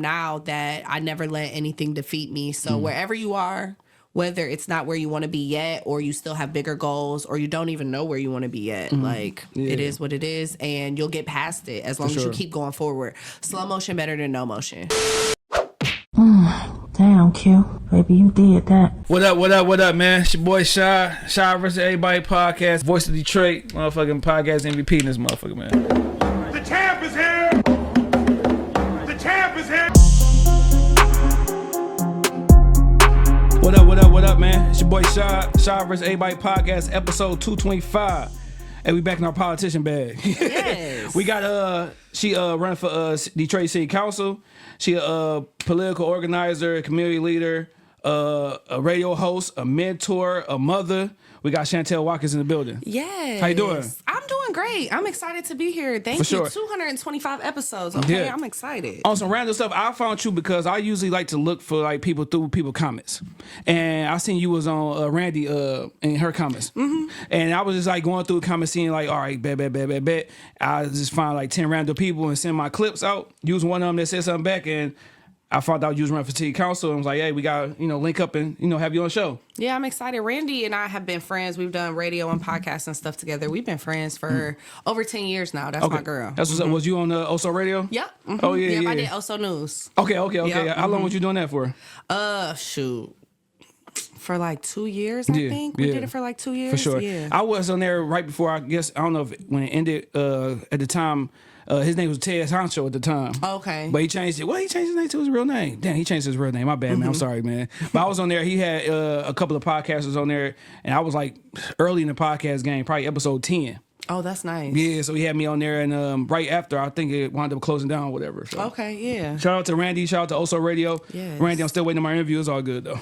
am now that I never let anything defeat me. So wherever you are, whether it's not where you want to be yet, or you still have bigger goals, or you don't even know where you want to be yet, it is what it is, and you'll get past it as long as you keep going forward. Slow motion better than no motion. Damn, Q. Baby, you did that. What up, man? It's your boy Shad. Shad vs. Everybody podcast. Voice of Detroit. Motherfucking podcast MVP in this motherfucker, man. The champ is here! The champ is here! What up, man? It's your boy Shad. Shad vs. Everybody podcast, episode 225. And we back in our politician bag. Yes. We got, she running for Detroit City Council. She a political organizer, a community leader, a radio host, a mentor, a mother. We got Chantel Watkins in the building. Yes. How you doing? I'm doing great. I'm excited to be here. Thank you. Sure. 225 episodes. Okay, Yeah. I'm excited. On some random stuff, I found you because I usually like to look for like people through people comments, and I seen you was on Randy in her comments, and I was just like going through the comments, seeing like, all right, bet. I just find like 10 random people and send my clips out. You was one of them that said something back, and I found out you was running for city council, and was like, hey, we got link up and have you on the show. Yeah, I'm excited. Randy and I have been friends. We've done radio and podcasts and stuff together. We've been friends for over 10 years now. That's my girl. That's what's up. Was you on Oso Radio? Yep. Oh yeah. I did Oso News. Okay. Yep. How long was you doing that for? Shoot. For like 2 years, I think. We did it for like 2 years. For sure. Yeah. I was on there right before, I don't know if when it ended at the time. His name was Ted Honcho at the time. Okay. But he changed it. Well, he changed his name to his real name. Damn, he changed his real name. My bad, man. I'm sorry, man. But I was on there. He had a couple of podcasters on there, and I was like early in the podcast game, probably episode 10. Oh, that's nice. Yeah, so he had me on there, and right after, I think it wound up closing down or whatever. So. Okay, yeah. Shout out to Randy. Shout out to Oso Radio. Yes. Randy, I'm still waiting on my interview. It's all good, though.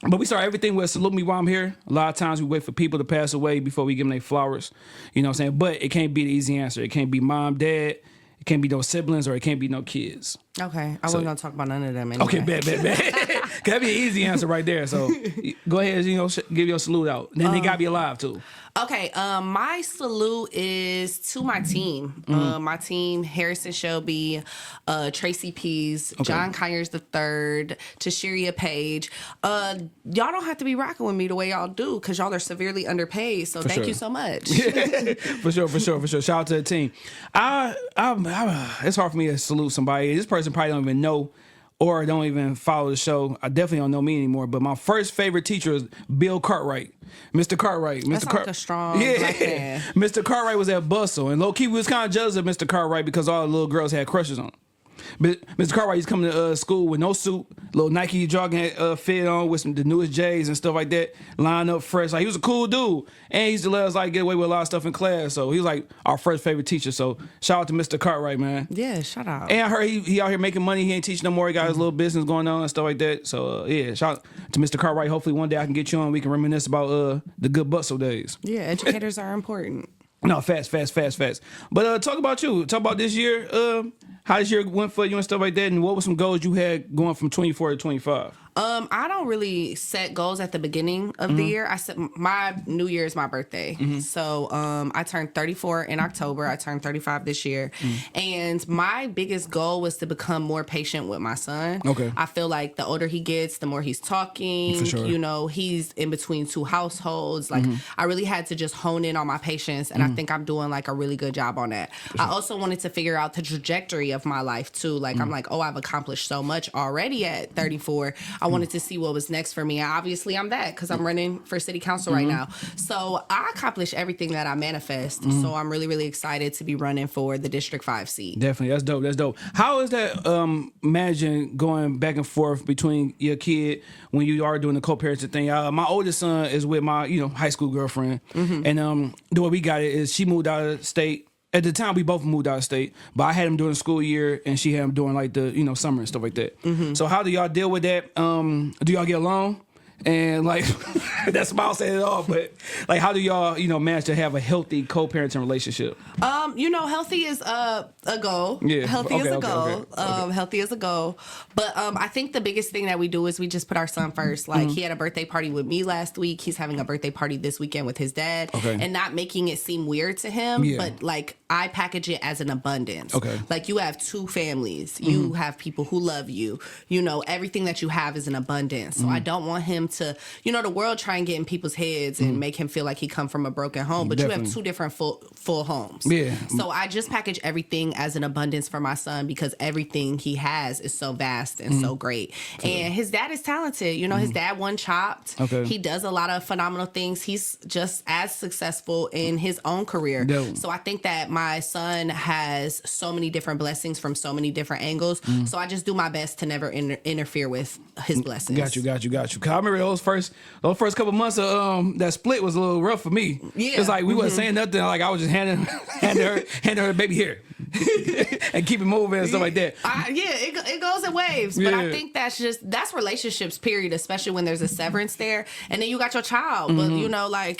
But we start everything with salute me while I'm here. A lot of times we wait for people to pass away before we give them their flowers. You know what I'm saying? But it can't be the easy answer. It can't be mom, dad. It can't be no siblings, or it can't be no kids. Okay. I wasn't going to talk about none of them anyway. Okay, bet. That'd be an easy answer right there. So go ahead, give your salute out. Then they gotta be alive too. Okay, my salute is to my team. My team: Harrison Shelby, Tracy Pease, John Conyers III, Tashiria Page. Y'all don't have to be rocking with me the way y'all do, because y'all are severely underpaid. So thank you so much. For sure. Shout out to the team. It's hard for me to salute somebody. This person probably don't even know or don't even follow the show. I definitely don't know me anymore. But my first favorite teacher is Bill Cartwright. Mr. Cartwright. That's like a strong black man. Mr. Cartwright was at Bustle. And low-key, we was kind of jealous of Mr. Cartwright because all the little girls had crushes on him. But Mr. Cartwright used to come to school with no suit, little Nike jogging fit on with the newest J's and stuff like that, line up fresh. Like, he was a cool dude, and he used to let us like get away with a lot of stuff in class. So he was like our first favorite teacher. So shout out to Mr. Cartwright, man. Yeah, shout out. And I heard he out here making money. He ain't teaching no more. He got his little business going on and stuff like that. So yeah, shout out to Mr. Cartwright. Hopefully one day I can get you on. We can reminisce about the good Bustle days. Yeah, educators are important. No, fast. But talk about you. Talk about this year. How this year went for you and stuff like that, and what were some goals you had going from 24 to 25? I don't really set goals at the beginning of the year. I set my New Year is my birthday. So I turned 34 in October. I turned 35 this year. And my biggest goal was to become more patient with my son. Okay. I feel like the older he gets, the more he's talking. For sure. He's in between two households. Like, I really had to just hone in on my patience, and I think I'm doing like a really good job on that. Sure. I also wanted to figure out the trajectory of my life too. Like, I'm like, I've accomplished so much already at 34. I wanted to see what was next for me. And obviously, I'm that because I'm running for city council right now. So I accomplished everything that I manifest. So I'm really, really excited to be running for the District 5 seat. Definitely. That's dope. How is that managing going back and forth between your kid when you are doing the co-parenting thing? My oldest son is with my high school girlfriend. And the way we got it is she moved out of state. At the time, we both moved out of state, but I had him during the school year, and she had him during like the summer and stuff like that. So how do y'all deal with that? Do y'all get along? And like that smile said it all, but like how do y'all, manage to have a healthy co-parenting relationship? Healthy is a goal. Yeah. Healthy is a goal. Okay. Healthy is a goal. But I think the biggest thing that we do is we just put our son first. Like he had a birthday party with me last week. He's having a birthday party this weekend with his dad. Okay. And not making it seem weird to him, but like I package it as an abundance. Okay. Like you have two families. You have people who love you. Everything that you have is an abundance. So I don't want him to, the world try and get in people's heads and make him feel like he come from a broken home. But you have two different full homes. Yeah. So I just package everything as an abundance for my son because everything he has is so vast and so great. And his dad is talented. His dad won Chopped. Okay. He does a lot of phenomenal things. He's just as successful in his own career. Dope. So I think that my son has so many different blessings from so many different angles. So I just do my best to never interfere with his blessings. Got you. Cause I remember those first couple months of that split was a little rough for me. Yeah. It's like we wasn't saying nothing. Like I was just handing her baby here and keep it moving and stuff like that. It goes in waves. But I think that's relationships, period, especially when there's a severance there. And then you got your child. But,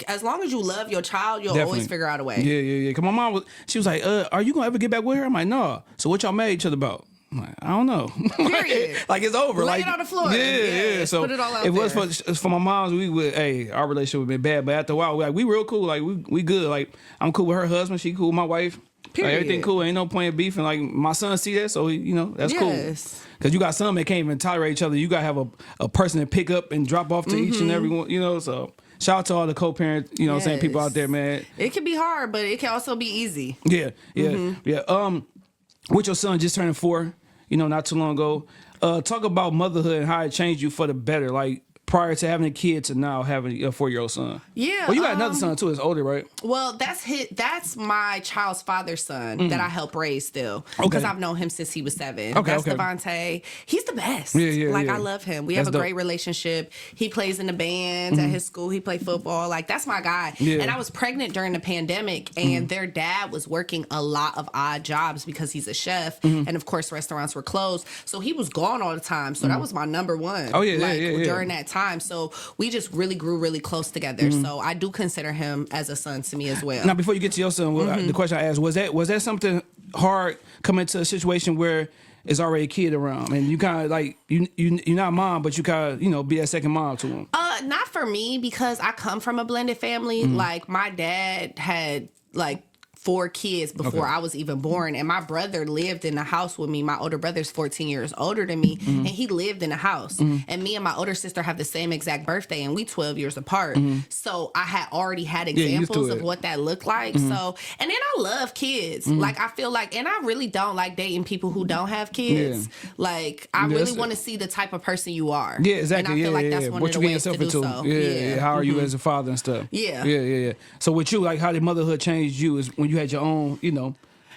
as long as you love your child, you'll always figure out a way. Yeah. Cause my mom she was like, are you gonna ever get back with her? I'm like, no. So what y'all mad at each other about? I'm like, I don't know. Period. Like it's over. Lay like it on the floor. Yeah. So put it all out it was there. for my moms. We would, our relationship would have been bad, but after a while, we real cool. Like we good. Like I'm cool with her husband. She cool with my wife. Period. Like, everything cool. Ain't no point in beefing. Like my son see that, so that's cool. Because you got some that can't even tolerate each other. You got to have a person to pick up and drop off to each and every one. So shout out to all the co-parents. Saying people out there, man. It can be hard, but it can also be easy. Yeah. With your son just turning 4. Not too long ago. Talk about motherhood and how it changed you for the better, like prior to having a kid to now having a 4-year-old son. Yeah. Well, you got another son too. It's older, right? Well, that's my child's father's son that I help raise still. Because I've known him since he was 7. Okay, that's Devontae. He's the best. Yeah. I love him. We have a great relationship. He plays in the bands at his school. He played football. Like, that's my guy. Yeah. And I was pregnant during the pandemic, and their dad was working a lot of odd jobs because he's a chef. And, of course, restaurants were closed. So he was gone all the time. So that was my number one. Oh, yeah, during that time. So we just really grew really close together. So I do consider him as a son to me as well. Now, before you get to your son, the question I asked, was that something hard coming to a situation where it's already a kid around and you kind of like you're not mom, but you kind of be a second mom to him? Not for me, because I come from a blended family. Like my dad had 4 kids before I was even born, and my brother lived in the house with me. My older brother's 14 years older than me, and he lived in the house. And me and my older sister have the same exact birthday, and we 12 years apart. So I had already had examples of what that looked like. So, and then I love kids. Like I feel like, and I really don't like dating people who don't have kids. Like I really want to see the type of person you are. Yeah, exactly. And I feel like that's one what of the you ways getting to yourself do into? so. Yeah. How are you as a father and stuff? Yeah. So with you, like how did motherhood change you is when you had your own,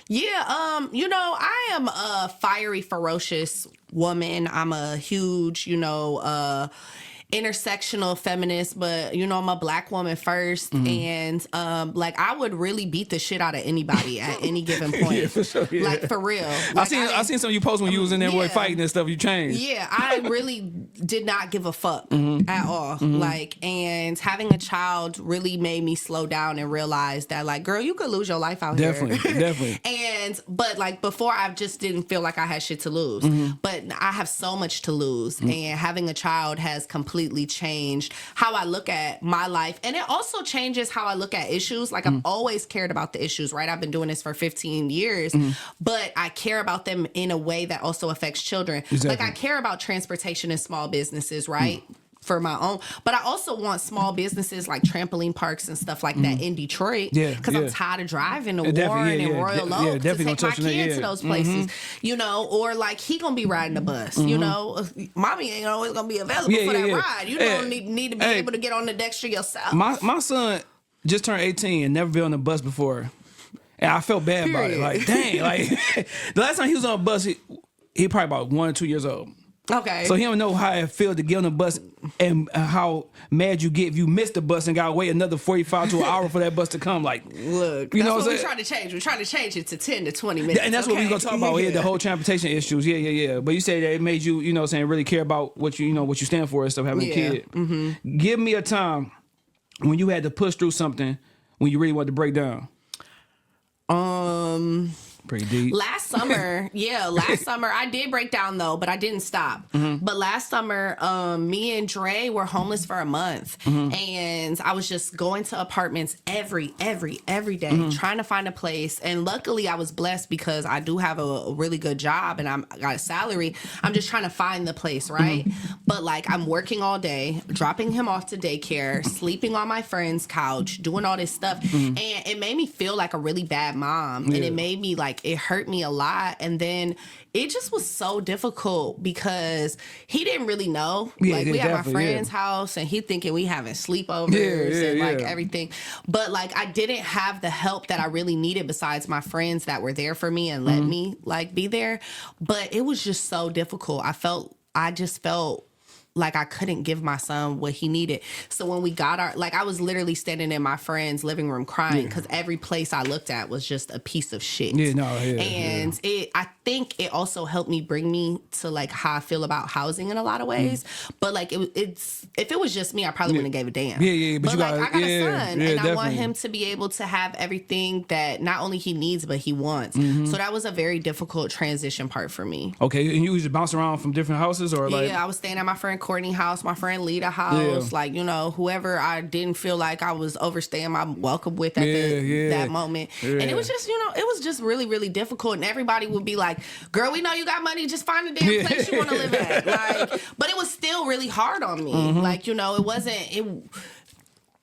Yeah, I am a fiery, ferocious woman. I'm a huge, intersectional feminist, but I'm a black woman first, and I would really beat the shit out of anybody at any given point. Yeah, for sure, yeah. Like for real. Like, I seen some of you posts when you was in there fighting and stuff. You changed. Yeah, I really did not give a fuck at all. And having a child really made me slow down and realize that, girl, you could lose your life out here. Definitely. But before, I just didn't feel like I had shit to lose. But I have so much to lose, and having a child has completely changed how I look at my life, and it also changes how I look at issues. Like I've always cared about the issues, right? I've been doing this for 15 years, but I care about them in a way that also affects children. Exactly. Like I care about transportation and small businesses, right? For my own, but I also want small businesses like trampoline parks and stuff like that in Detroit, because I'm tired of driving to Warren and Royal Oak to take my kids to those places, or he gonna be riding the bus, mommy ain't always gonna be available for that ride. You don't need to be able to get on the Dexter yourself. My son just turned 18 and never been on a bus before, and I felt bad about it. Like, dang, the last time he was on a bus, he probably about 1 or 2 years old. Okay. So he don't know how it feels to get on the bus and how mad you get if you missed the bus and got to wait another 45 to an hour for that bus to come. Like, look, you that's know what what we're trying to change. We're trying to change it to 10 to 20 minutes. And that's what we're going to talk about here, the whole transportation issues. Yeah. But you say that it made you, you know what I'm saying, really care about what you stand for and stuff, having a kid. Mm-hmm. Give me a time when you had to push through something when you really wanted to break down. Pretty deep. Last summer, I did break down though, but I didn't stop. Mm-hmm. But last summer, me and Dre were homeless for a month, mm-hmm. and I was just going to apartments every day, mm-hmm. trying to find a place. And luckily, I was blessed because I do have a really good job and I got a salary. I'm just trying to find the place, right? Mm-hmm. But like, I'm working all day, dropping him off to daycare, sleeping on my friend's couch, doing all this stuff, mm-hmm. and it made me feel like a really bad mom, and it made me like. It hurt me a lot, and then it just was so difficult because he didn't really know. Like we at my friend's house, and he thinking we having sleepovers and like everything. But like I didn't have the help that I really needed besides my friends that were there for me and let me like be there. But it was just so difficult. I just felt like I couldn't give my son what he needed. So when we got I was literally standing in my friend's living room crying because every place I looked at was just a piece of shit. I think it also helped me bring me to like how I feel about housing in a lot of ways. But like it's if it was just me, I probably wouldn't have gave a damn. But like I got a son, and I want him to be able to have everything that not only he needs but he wants. Mm-hmm. So that was a very difficult transition part for me. Okay, and you was just bouncing around from different houses, or like? Yeah, I was staying at my friend Courtney house, my friend Lita house, like, you know, whoever I didn't feel like I was overstaying my welcome with at that moment. And it was just, you know, it was just really, really difficult. And everybody would be like, girl, we know you got money, just find a damn place you want to live at. Like, but it was still really hard on me. Mm-hmm. Like, you know,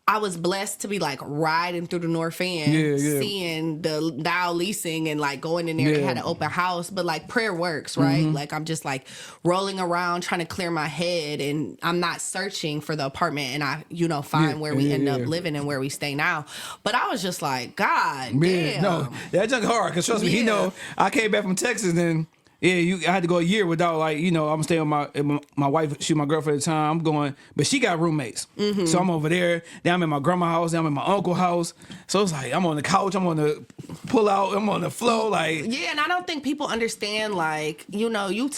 I was blessed to be like riding through the North End, seeing the Dow leasing and like going in there. They had an open house, but like prayer works, right? Mm-hmm. Like I'm just like rolling around trying to clear my head, and I'm not searching for the apartment, and I, you know, find where we end up living and where we stay now. But I was just like, God damn. No, that's just hard because trust me, he know I came back from Texas and. Yeah, I had to go a year without, like, you know, I'm staying with my wife, she my girlfriend at the time. I'm going, but she got roommates. Mm-hmm. So I'm over there. Then I'm at my grandma's house. Then I'm at my uncle's house. So it's like, I'm on the couch. I'm on the pull out. I'm on the floor. Like, yeah, and I don't think people understand, like, you know, you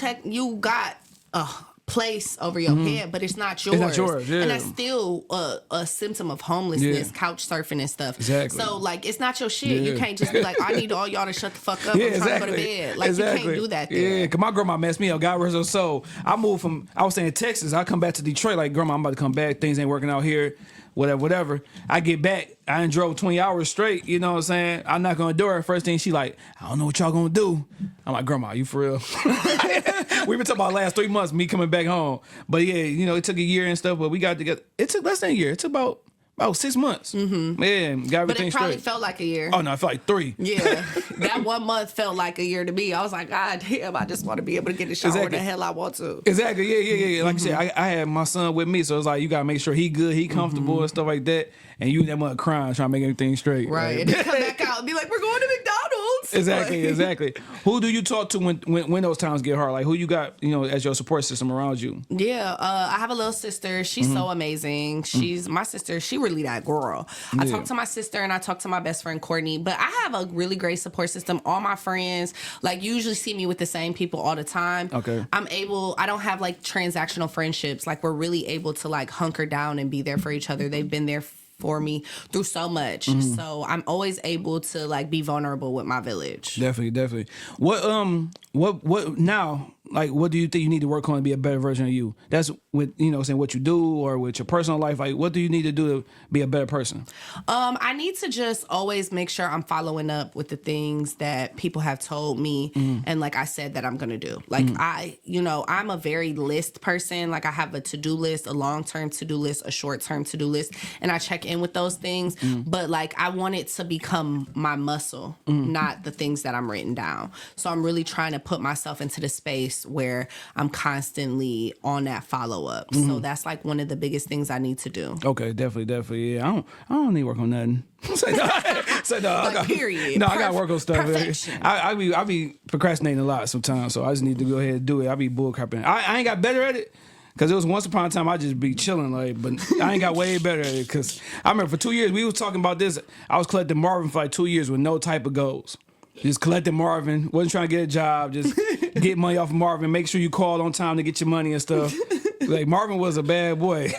got place over your head, but it's not yours. It's not yours, and that's still a symptom of homelessness, couch surfing and stuff. Exactly. So like, it's not your shit. You can't just be like, I need all y'all to shut the fuck up. I'm trying to go to bed. Like you can't do that there. Yeah, because my grandma messed me up. God rest her soul. I was staying in Texas. I come back to Detroit like, grandma, I'm about to come back. Things ain't working out here. Whatever. I get back. I done drove 20 hours straight. You know what I'm saying? I knock on the door. First thing she like, I don't know what y'all gonna do. I'm like, grandma, you for real? We've been talking about the last 3 months, me coming back home. But yeah, you know, it took a year and stuff, but we got together. It took less than a year. It took about 6 months. Mm-hmm. Yeah, got everything but it probably straight. felt like a year. Oh no, it felt like 3. Yeah, that 1 month felt like a year to me. I was like, God damn, I just want to be able to get in the shower when the hell I want to. Exactly. Yeah. Like I said, I had my son with me, so it's like you gotta make sure he good, he comfortable and stuff like that. And you that mother crying, trying to make everything straight. Right. And then come back out and be like, we're going to McDonald's. Exactly. Who do you talk to when those times get hard? Like who you got, you know, as your support system around you? Yeah, I have a little sister. She's so amazing. She's my sister. She really that girl. I talk to my sister and I talk to my best friend Courtney. But I have a really great support system. All my friends like usually see me with the same people all the time. Okay. I don't have like transactional friendships. Like we're really able to like hunker down and be there for each other. They've been there for me through so much. So I'm always able to like be vulnerable with my village. Definitely. What now? Like, what do you think you need to work on to be a better version of you? That's with, you know, saying what you do or with your personal life. Like, what do you need to do to be a better person? I need to just always make sure I'm following up with the things that people have told me and like I said that I'm going to do. Like I'm a very list person. Like I have a to-do list, a long-term to-do list, a short-term to-do list, and I check in with those things. But like I want it to become my muscle, not the things that I'm written down. So I'm really trying to put myself into the space place where I'm constantly on that follow up. So that's like one of the biggest things I need to do. Okay, definitely. Yeah, I don't need to work on nothing. Period. No, I got to work on stuff. Perfection. I be procrastinating a lot sometimes, so I just need to go ahead and do it. I be bull crapping. I ain't got better at it. Cause it was once upon a time I just be chilling, like, but I ain't got way better at it. Cause I remember for 2 years we was talking about this. I was collecting Marvin for like 2 years with no type of goals. Just collecting Marvin, wasn't trying to get a job, just get money off of Marvin. Make sure you called on time to get your money and stuff. Like Marvin was a bad boy.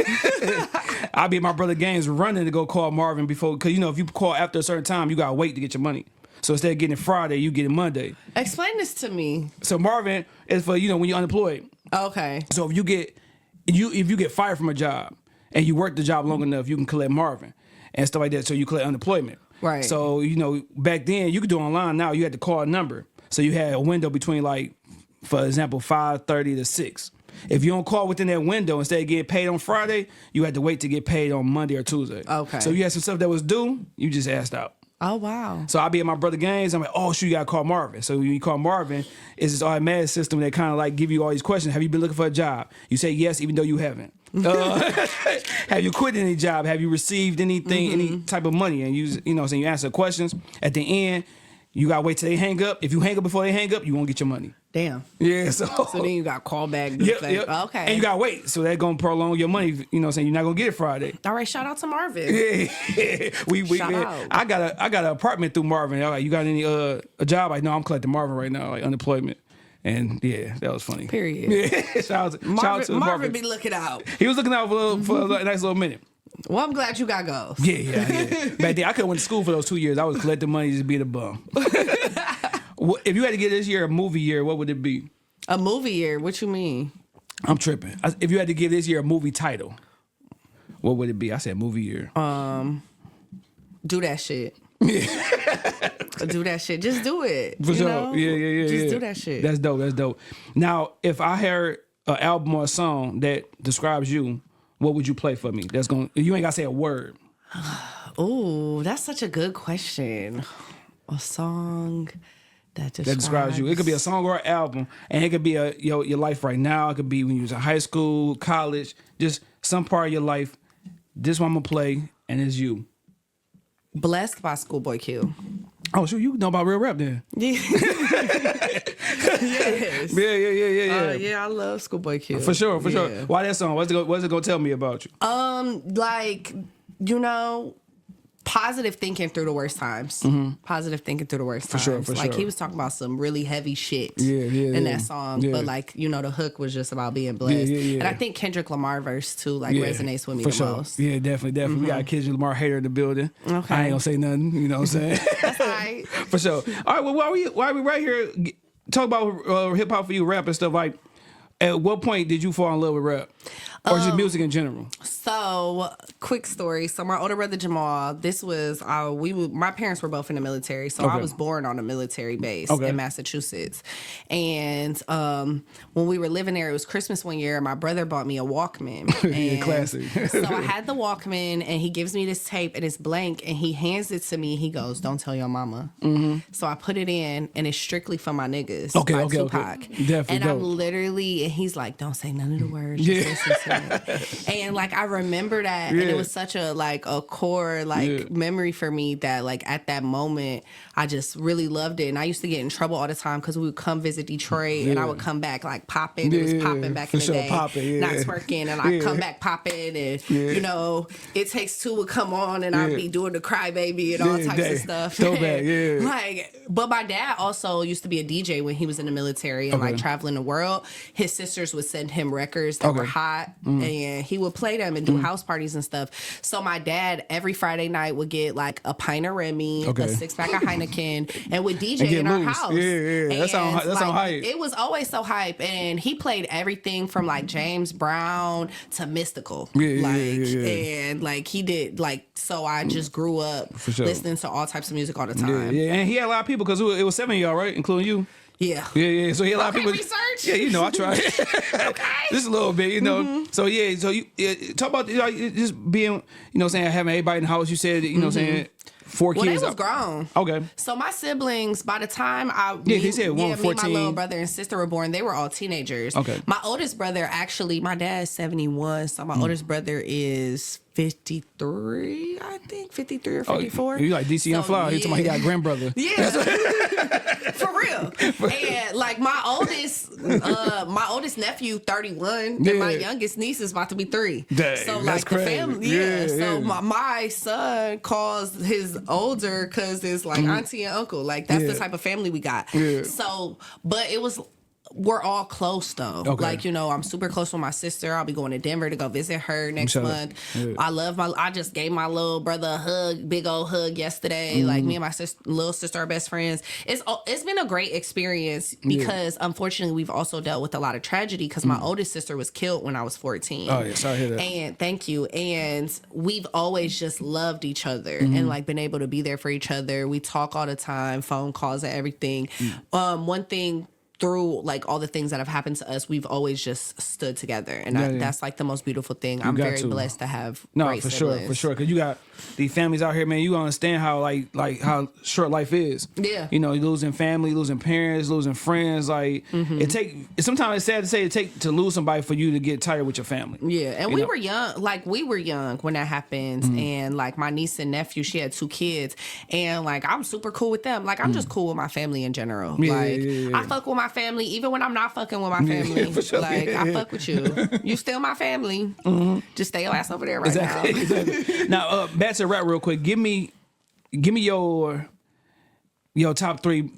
I be at my brother games running to go call Marvin before, cause you know if you call after a certain time, you gotta wait to get your money. So instead of getting it Friday, you get it Monday. Explain this to me. So Marvin is for when you're unemployed. Okay. So if you get fired from a job and you work the job long enough, you can collect Marvin and stuff like that. So you collect unemployment. Right. So, back then you could do online. Now you had to call a number. So you had a window between, like, for example, 5:30 to 6. If you don't call within that window, instead of getting paid on Friday, you had to wait to get paid on Monday or Tuesday. Okay. So you had some stuff that was due, you just asked out. Oh, wow. So I'll be at my brother games. I'm like, oh, shoot, you got to call Marvin. So when you call Marvin, it's this automatic system that kind of like give you all these questions. Have you been looking for a job? You say yes, even though you haven't. Have you quit any job? Have you received anything, any type of money? And you answer questions. At the end, you got to wait till they hang up. If you hang up before they hang up, you won't get your money. Damn. Yeah, so then you got call back. Yep. Okay. And you got to wait. So that's going to prolong your money. You're not going to get it Friday. All right, shout out to Marvin. Yeah. Shout out. I got an apartment through Marvin. Like, you got any a job? Like, no, I'm collecting Marvin right now, like unemployment. And yeah, that was funny. Period. Yeah. Shout out to Marvin be looking out. He was looking out for a nice little minute. Well, I'm glad you got goals. Yeah. Back then, I could have went to school for those 2 years. I was collecting money just being a bum. If you had to get this year a movie year, what would it be? A movie year? What you mean? I'm tripping. If you had to give this year a movie title, what would it be? I said movie year. Do that shit. Do that shit. Just do it. For sure. Yeah. Just do that shit. That's dope. Now, if I heard an album or a song that describes you, what would you play for me? You ain't gotta say a word. Ooh, that's such a good question. A song that describes you. It could be a song or an album, and it could be your life right now. It could be when you was in high school, college, just some part of your life. This one I'm gonna play, and it's you. Blessed by Schoolboy Q. Oh, sure, you know about real rap then. Yeah. Yes. Yeah. Yeah, I love Schoolboy Q. For sure. Why that song? What's it gonna tell me about you? Positive thinking through the worst times. Positive thinking through the worst times. For Like sure. he was talking about some really heavy shit in that song. Yeah. But the hook was just about being blessed. Yeah. And I think Kendrick Lamar verse too resonates with me the most. Yeah, definitely. We got a Kendrick Lamar hater in the building. Okay. I ain't gonna say nothing, you know what I'm saying? That's all right. For sure. All right, well, why are we right here talk about hip hop for you, rap and stuff, like at what point did you fall in love with rap? Or just music in general? So, quick story. So, my older brother Jamal, this was my parents were both in the military, so I was born on a military base in Massachusetts. And when we were living there, it was Christmas one year, and my brother bought me a Walkman. Yeah, classic. So I had the Walkman, and he gives me this tape, and it's blank, and he hands it to me. He goes, "Don't tell your mama." So I put it in, and it's strictly for my niggas. by Tupac. Definitely. And dope. I'm literally, and he's like, "Don't say none of the words. Just listen to it." And I remember that, and it was such a core memory for me that at that moment I just really loved it. And I used to get in trouble all the time because we would come visit Detroit and I would come back popping. It was popping back in the day, not twerking, and I'd come back popping, and It Takes Two would come on, and I'd be doing the crybaby and all types of stuff. Throwback, but my dad also used to be a DJ when he was in the military and traveling the world. His sisters would send him records that were hot. And he would play them and do house parties and stuff. So my dad every Friday night would get a pint of Remy, a 6-pack of Heineken, and would DJ in our house. Yeah. That's on hype. It was always so hype, and he played everything from James Brown to Mystical. And he did so I just grew up listening to all types of music all the time. Yeah. And he had a lot of people because it was 7 of y'all, right, incling you. Yeah. So he had a lot of people. Research. Yeah, I tried. Okay. Just a little bit, So so you talk about just being, having everybody in the house. You said, saying 4 Well, kids. they was grown. Okay. So my siblings, by the time he said one me, 14. my little brother and sister were born, they were all teenagers. Okay. My oldest brother, actually, my dad's 71, so my oldest brother is 53, I think, 53 or 54. You like DC on fly? You talking about he got a grandbrother? Yeah, for real. And like my oldest nephew, 31, and my youngest niece is about to be 3. Dang, so like that's the crazy. family, So yeah. my son calls his older cousins like auntie and uncle. Like that's the type of family we got. Yeah. So, but it was. We're all close though. Okay. Like, I'm super close with my sister. I'll be going to Denver to go visit her next month. Yeah. I just gave my little brother a hug, big old hug yesterday. Like me and my little sister are best friends. It's been a great experience because unfortunately we've also dealt with a lot of tragedy because my oldest sister was killed when I was 14. Oh yeah, sorry to hear that. And thank you. And we've always just loved each other and like been able to be there for each other. We talk all the time, phone calls and everything. One thing through like all the things that have happened to us, we've always just stood together, and that's like the most beautiful thing. I'm very blessed to have great siblings. for sure, because you got these families out here, man. You understand how like how short life is. Yeah, you losing family, losing parents, losing friends. Like sometimes it's sad to say to lose somebody for you to get tired with your family. Yeah, and we were young. Like we were young when that happened, and like my niece and nephew, she had 2 kids, and like I'm super cool with them. Like I'm just cool with my family in general. I fuck with my family even when I'm not fucking with my family. For sure. Like I fuck with you. You still my family. Just stay your ass over there right now. Exactly. Now, back to rap real quick. Give me your top 3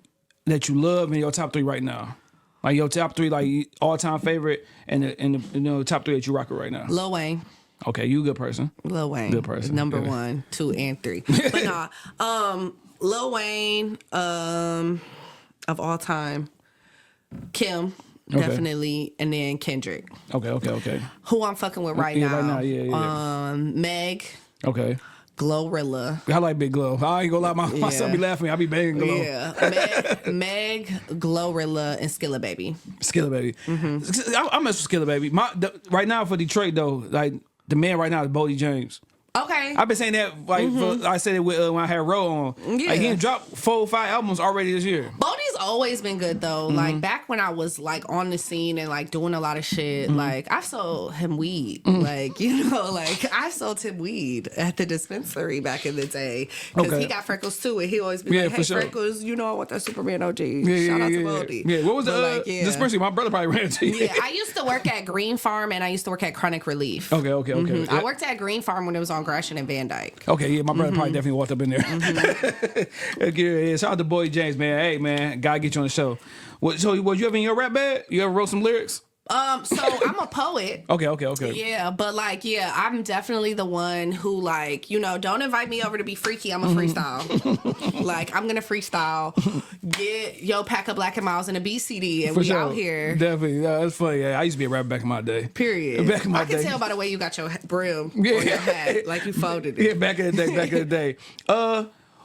that you love and your top 3 right now. Like your top 3 like all time favorite and the top 3 that you rock with right now. Lil Wayne. Okay, you a good person. Lil Wayne. Good person. Number 1, 2, and 3. But nah. Lil Wayne, of all time, Kim, definitely, and then Kendrick. Okay. Who I'm fucking with right now. Right now, yeah. Meg. Okay. Glorilla. I like Big Glow. I ain't gonna lie, my son be laughing. I be banging Glow. Yeah. Meg, Glorilla, and Skilla Baby. Skilla Baby. I mess with Skilla Baby. Right now for Detroit though, like the man right now is Bodie James. Okay. I've been saying that like I said it with, when I had Ro on. Yeah. Like he done dropped 4 or 5 albums already this year. Bodie's always been good though. Like back when I was like on the scene and like doing a lot of shit, like I sold him weed. Like like I sold him weed at the dispensary back in the day because he got freckles too, and he always be like, "Hey, freckles, I want that Superman OG." Shout out to Bodie. Yeah, what was the dispensary? My brother probably ran into you. Yeah, I used to work at Green Farm and I used to work at Chronic Relief. Okay. I worked at Green Farm when it was on Gresham and Van Dyke. Okay, yeah, my brother probably definitely walked up in there. Okay, shout out to Bodie James, man. Hey, man, gotta get you on the show. So, was you ever in your rap bag? You ever wrote some lyrics? So I'm a poet. Okay. Yeah, but like, I'm definitely the one who like, don't invite me over to be freaky. I'm a freestyle. Like, I'm gonna freestyle. Get Yo Pack a Black and Miles in a BCD, and we out here. Definitely, that's funny. Yeah, I used to be a rapper back in my day. Period. Back in my day. I can tell by the way you got your brim or your hat, like you folded it. Yeah, back in the day.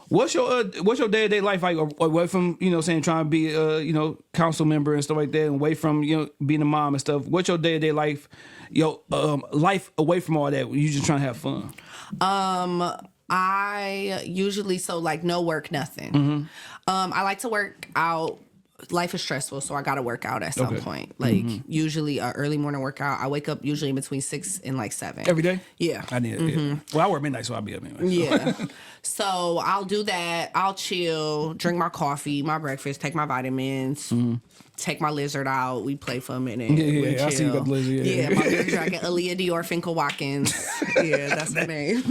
What's your day-to-day life like away from, trying to be council member and stuff like that, and away from, being a mom and stuff? What's your day-to-day life, life away from all that? You just trying to have fun? I usually, no work, nothing. I like to work out. Life is stressful, so I gotta work out at some point. Like usually an early morning workout. I wake up usually between 6 and 7. Every day? Yeah. I need it. Yeah. Well, I work midnight, so I'll be up anyway. Yeah. So I'll do that. I'll chill, drink my coffee, my breakfast, take my vitamins, take my lizard out. We play for a minute. Yeah. I see you got the lizard. Yeah, my little dragon, Aaliyah Dior Finkel Watkins. Yeah, that's her name.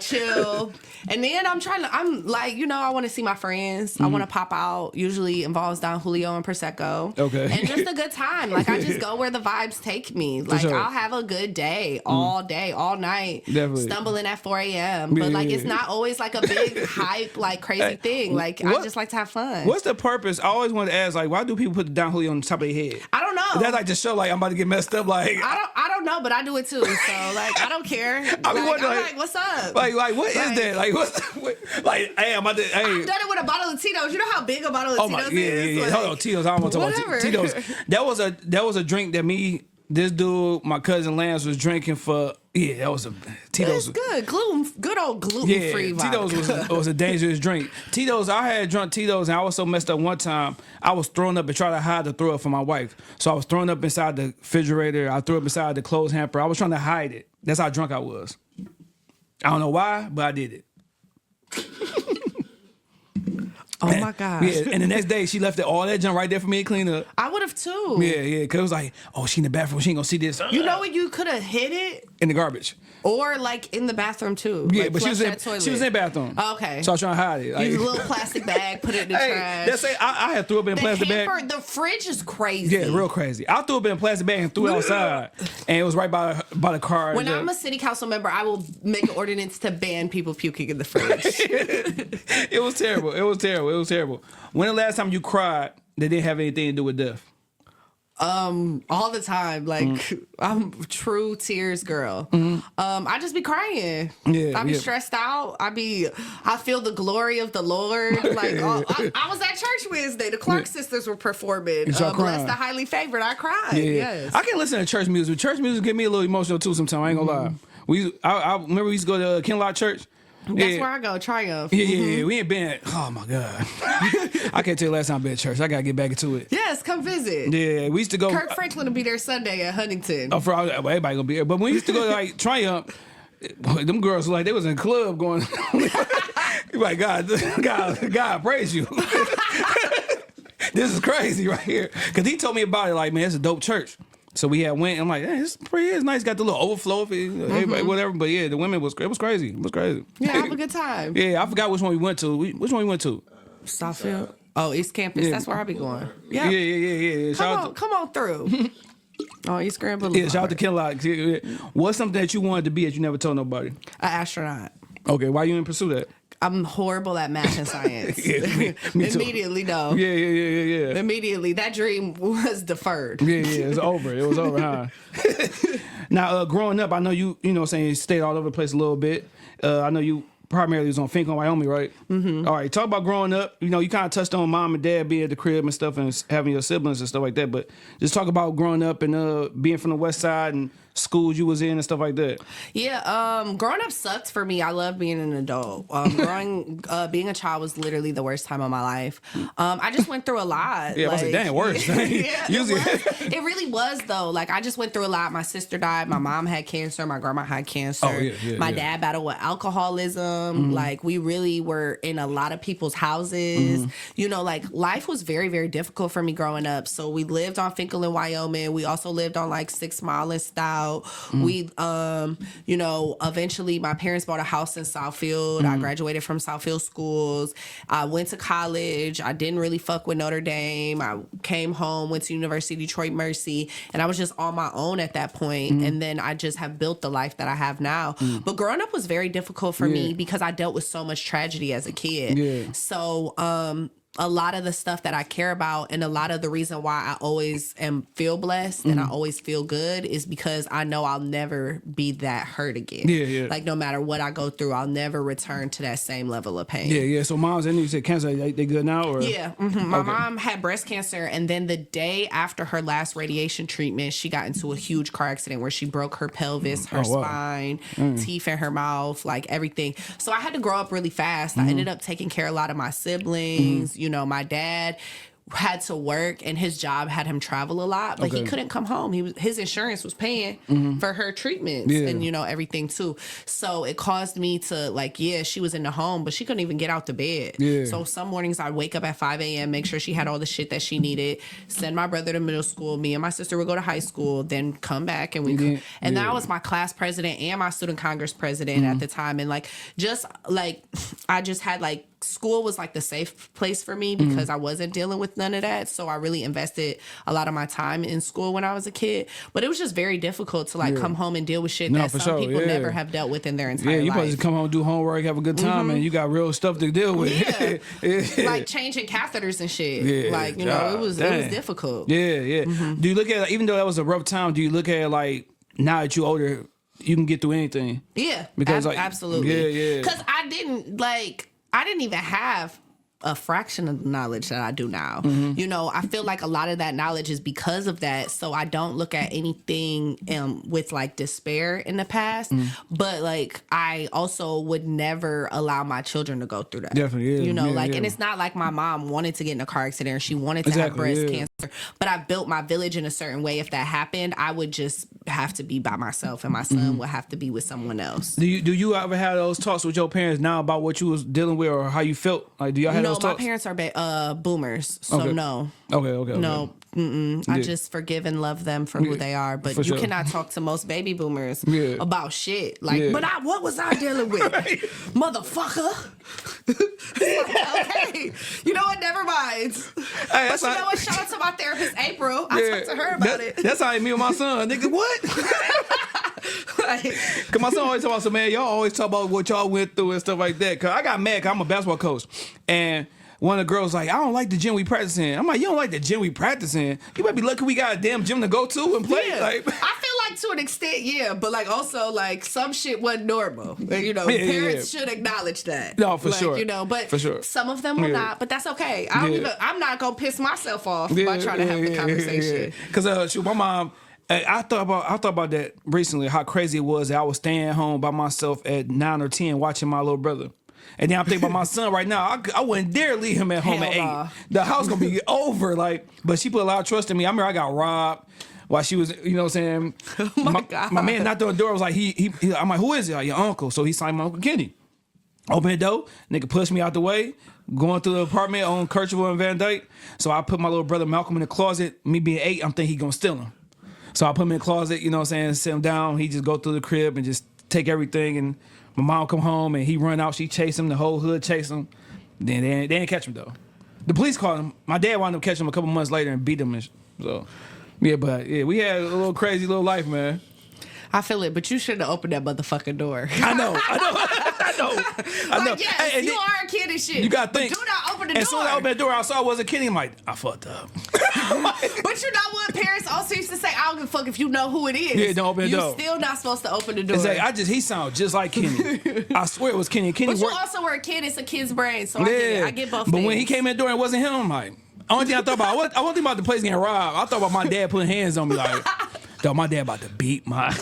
Chill. And then I'm like, I want to see my friends. I want to pop out. Usually involves Don Julio and Prosecco. Okay. And just a good time. Like, I just go where the vibes take me. Like, I'll have a good day, all night. Definitely. Stumbling at 4 a.m. But, like, it's not always, like, a big hype, like, crazy thing. Like, I just like to have fun. What's the purpose? I always wanted to ask, like, why do people put the Don Julio on the top of their head? I don't know. Is that, like, to show, like, I'm about to get messed up? Like, I don't know, but I do it, too. So, like, I don't care. I'm like, what's up? Like what is that? Like like hey, I'm about to. Hey. I've done it with a bottle of Tito's. You know how big a bottle of Tito's is? Yeah. Like, Hold on, Tito's. I don't want to talk about Tito's. That was a drink that this dude, my cousin Lance, was drinking for Yeah, that was a Tito's. It's good. Good old gluten-free vodka. Tito's was a dangerous drink. Tito's, I had drunk Tito's and I was so messed up one time. I was throwing up and trying to hide the throw up from my wife. So I was throwing up inside the refrigerator. I threw up inside the clothes hamper. I was trying to hide it. That's how drunk I was. I don't know why, but I did it. Oh my gosh. Yeah, and the next day she left all that junk right there for me to clean up. I would have too. Yeah, because it was like, oh, she in the bathroom. She ain't gonna see this. You know what? You could have hid it In the garbage. or like in the bathroom too. Yeah, like, but she was in the bathroom. Okay. So I was trying to hide it. Use a little plastic bag, put it in the trash. That's it. I had threw up in a The plastic hamper, bag. the fridge is crazy. Yeah, real crazy. I threw up in a plastic bag and threw it outside, and it was right by the car. When I'm a city council member, I will make an ordinance to ban people puking in the fridge. It was terrible. It was terrible. It was terrible. When the last time you cried that didn't have anything to do with death? All the time. Like I'm a true tears girl. I just be crying. Yeah, I be yeah. stressed out. I feel the glory of the Lord. Like I was at church Wednesday. The Clark sisters were performing. You start crying. Blessed the highly favored. I cried. Yeah. Yes. I can listen to church music. Church music get me a little emotional too sometimes. I ain't gonna lie. I remember we used to go to Kinlock Church. That's where I go. Triumph. Yeah. We ain't been. Oh my God. I can't tell you last time I've been at church. I gotta get back into it. Yes, come visit. Yeah, we used to go. Kirk Franklin will be there Sunday at Huntington. For everybody gonna be there. But when we used to go to like Triumph, them girls were like they was in the club going. You like God, praise you. This is crazy right here. Cause he told me about it. Like, man, it's a dope church. So we had went. I'm like, hey, it's nice. Got the little overflow of it, everybody, whatever. But yeah, the women it was crazy. It was crazy. Yeah, have a good time. Yeah, I forgot which one we went to. Which one we went to? Southfield. Oh, East Campus. Yeah. That's where I be going. Yeah. Come on through. Oh, East Grand Boulevard. Yeah, shout out to Kinlock. What's something that you wanted to be that you never told nobody? An astronaut. Okay, why you didn't pursue that? I'm horrible at math and science. Me too. Immediately, no. Yeah. Immediately, that dream was deferred. Yeah, it's over. It was over, huh? Now, growing up, I know you know what I'm saying, you stayed all over the place a little bit. I know you primarily was on Finkel, Wyoming, right? Mm-hmm. All right, talk about growing up. You know, you kind of touched on mom and dad being at the crib and stuff and having your siblings and stuff like that, but just talk about growing up and being from the West Side and schools you was in and stuff like that. Yeah, growing up sucked for me. I love being an adult. Being a child was literally the worst time of my life. I just went through a lot. Yeah, I was like, dang, worse. Yeah, it really was though. Like I just went through a lot. My sister died. My mom had cancer. My grandma had cancer. My dad battled with alcoholism. Mm-hmm. Like we really were in a lot of people's houses. Mm-hmm. You know, like life was very, very difficult for me growing up. So we lived on Finkel in Wyoming. We also lived on like 6 Mile and Stout. We, you know, eventually my parents bought a house in Southfield. I graduated from Southfield schools. I went to college. I didn't really fuck with Notre Dame. I came home, went to University of Detroit Mercy, and I was just on my own at that point. And then I just have built the life that I have now. But growing up was very difficult for me because I dealt with so much tragedy as a kid. Yeah. So, a lot of the stuff that I care about and a lot of the reason why I always feel blessed and I always feel good is because I know I'll never be that hurt again. Yeah. Like no matter what I go through, I'll never return to that same level of pain. Yeah. So moms, and you said cancer, they good now? Or? Yeah. Mm-hmm. My mom had breast cancer, and then the day after her last radiation treatment, she got into a huge car accident where she broke her pelvis, her spine, teeth in her mouth, like everything. So I had to grow up really fast. I ended up taking care of a lot of my siblings. You know, my dad had to work and his job had him travel a lot, but he couldn't come home. His insurance was paying for her treatments and, you know, everything too. So it caused me to like, she was in the home, but she couldn't even get out the bed. Yeah. So some mornings I'd wake up at 5 a.m., make sure she had all the shit that she needed, send my brother to middle school. Me and my sister would go to high school, then come back and then I was my class president and my student congress president at the time. And like, just like, I just had like, school was like the safe place for me because I wasn't dealing with none of that. So I really invested a lot of my time in school when I was a kid. But it was just very difficult to like come home and deal with shit that some people never have dealt with in their entire life. Yeah, you supposed to come home, do homework, have a good time, and you got real stuff to deal with. Like changing catheters and shit. Yeah. Like, you know, it was difficult. Yeah. Do you look at, even though that was a rough time, do you look at like, now that you're older, you can get through anything? Yeah, because like, absolutely. Yeah. Because I didn't even have a fraction of the knowledge that I do now. You know, I feel like a lot of that knowledge is because of that. So I don't look at anything with like despair in the past. But like I also would never allow my children to go through that. Definitely, yeah. You know, Yeah, like, yeah. and it's not like my mom wanted to get in a car accident or she wanted to have breast cancer. But I built my village in a certain way. If that happened, I would just have to be by myself, and my son would have to be with someone else. Do you ever have those talks with your parents now about what you was dealing with or how you felt? Like, do y'all have No, those talks? my parents are boomers, so Okay. no. Okay. No, I just forgive and love them for who they are. But For you sure. cannot talk to most baby boomers Yeah. about shit. Like, Yeah. but what was I dealing with? Motherfucker. It's like, okay. You know what? Never mind. Hey, But you know what? Shout out to my therapist, April. I talked to her about it. That's how me and my son, nigga. What? Like, Cause my son always talk about, so man, y'all always talk about what y'all went through and stuff like that. Cause I got mad, cause I'm a basketball coach, and one of the girls like, I don't like the gym we practicing. I'm like, you don't like the gym we practicing? You might be lucky we got a damn gym to go to and play. yeah. Like, I feel like to an extent, yeah, but like also like some shit wasn't normal. Like, you know, Yeah, parents should acknowledge that. No, for like, sure. You know, but For sure. some of them will Yeah. not. But that's okay. I don't Yeah. even. I'm not gonna piss myself off by trying to have the conversation. Cause shoot, my mom. I thought about that recently. How crazy it was that I was staying home by myself at 9 or 10 watching my little brother. And then I'm thinking about my son right now. I wouldn't dare leave him at home Hell at 8. nah. The house gonna be over. Like, but she put a lot of trust in me. I remember I got robbed while she was, you know what I'm saying? my God. My man knocked on the door. I was like, I'm like, who is it? Like, your uncle. So he signed my Uncle Kenny. Open the door. Nigga pushed me out the way. Going through the apartment on Kirchville and Van Dyke. So I put my little brother Malcolm in the closet. Me being 8, I'm thinking he gonna steal him. So I put him in the closet, you know what I'm saying, sit him down. He just go through the crib and just take everything. And my mom come home and he run out. She chase him. The whole hood chase him. Then they didn't catch him, though. The police caught him. My dad wound up catching him a couple months later and beat him. So, yeah, but yeah, we had a little crazy little life, man. I feel it, but you shouldn't have opened that motherfucking door. I know. Like, yes, And you then- are a kid and shit. You gotta think. But do not open the As soon door. as I opened the door, I saw I wasn't kidding. I'm like, I fucked up. But you know what? Parents also used to say, I don't give a fuck if you know who it is. Yeah, don't open the door. You're still not supposed to open the door. It's like, he sounded just like Kenny. I swear it was Kenny. Kenny But you worked. also were a kid. It's a kid's brain. So I get both But things. when he came in the door and it wasn't him, I'm like, only thing I thought about, I wasn't thinking about the place getting robbed. I thought about my dad putting hands on me like, dog, my dad about to beat my...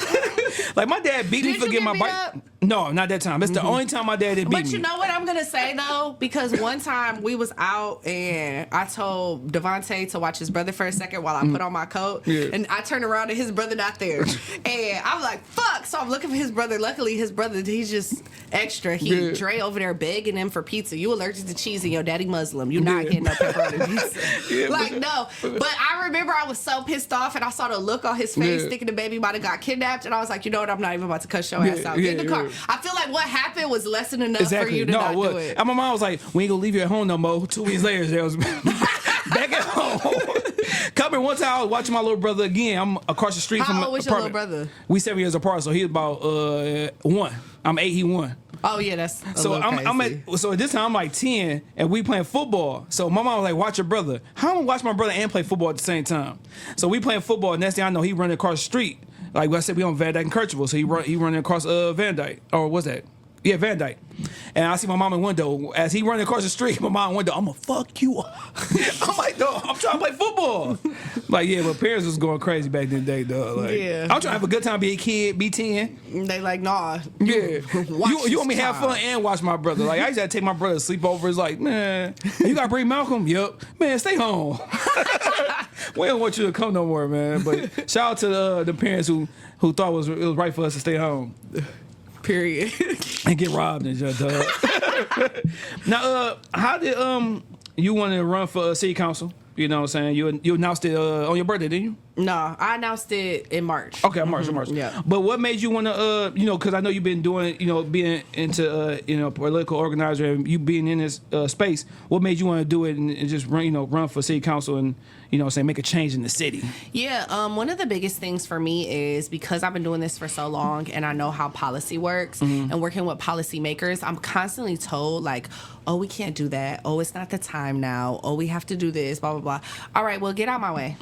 Like, my dad beat me Did for you getting get my beat bike. up? No, not that time. That's the only time my dad didn't beat But me. you know what I'm gonna say though, because one time we was out and I told Devontae to watch his brother for a second while I put on my coat, and I turned around and his brother not there, and I'm like, "Fuck!" So I'm looking for his brother. Luckily, his brother, he's just extra. He Dre over there begging him for pizza. You allergic to cheese and your daddy Muslim. You not getting no pepperoni pizza. Like no. But I remember I was so pissed off, and I saw the look on his face, thinking the baby might have got kidnapped, and I was like, you know what? I'm not even about to cuss your ass out. Get in the car. I feel like what happened was lesson enough for you to not do it. And my mom was like, we ain't gonna leave you at home no more. 2 weeks later, they was back at home. Coming one time, I was watching my little brother again. I'm across the street from How my old was your little apartment. brother? We 7 years apart, so he was about 1. I'm 8, he 1. Oh yeah, that's So I'm at this time I'm like 10 and we playing football. So my mom was like, watch your brother. How am I gonna watch my brother and play football at the same time? So we playing football, and next thing I know, he running across the street. Like I said, we on Van Dyke and Kirchville, so he running across Van Dyke. Or what's that? Yeah, Van Dyke. And I see my mom in the window. As he running across the street, my mom in the window, I'm gonna fuck you up. I'm like, dog, I'm trying to play football. Like, yeah, but parents was going crazy back in the day, dog. Like, Yeah. I'm trying to have a good time, be a kid, be 10. They like, nah. Yeah. Watch You want me to have this fun and watch my brother. Like, I used to take my brother to sleep over. It's like, man, you got to bring Malcolm? Yup. Man, stay home. We don't want you to come no more, man. But shout out to the parents who thought it was right for us to stay home. Period. And get robbed and just, Now, how did you want to run for city council? You know what I'm saying? You announced it on your birthday, didn't you? No, I announced it in March. Okay, March. Yeah. But what made you want to, because I know you've been doing, being into, political organizer and you being in this space. What made you want to do it and just run for city council and, make a change in the city? Yeah, one of the biggest things for me is because I've been doing this for so long and I know how policy works and working with policymakers, I'm constantly told like, oh, we can't do that. Oh, it's not the time now. Oh, we have to do this, blah, blah, blah. All right, well, get out my way.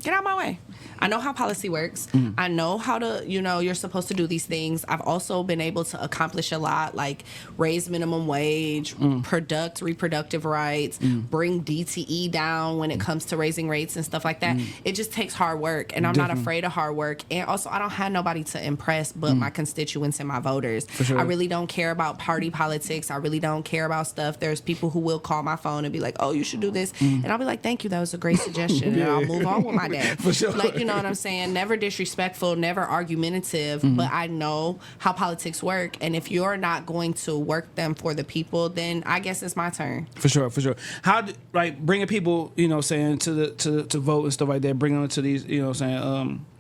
Get out my way. okay, I know how policy works. I know how to, you're supposed to do these things. I've also been able to accomplish a lot, like raise minimum wage, reproductive rights, bring DTE down when it comes to raising rates and stuff like that. It just takes hard work, and I'm not afraid of hard work. And also, I don't have nobody to impress but my constituents and my voters. Sure. I really don't care about party politics. I really don't care about stuff. There's people who will call my phone and be like, oh, you should do this. And I'll be like, thank you. That was a great suggestion. And I'll move on with my day. For sure. Like, you know what I'm saying? Never disrespectful, never argumentative, but I know how politics work. And if you're not going to work them for the people, then I guess it's my turn. For sure. How bringing people, saying to vote and stuff like that, bringing them to these,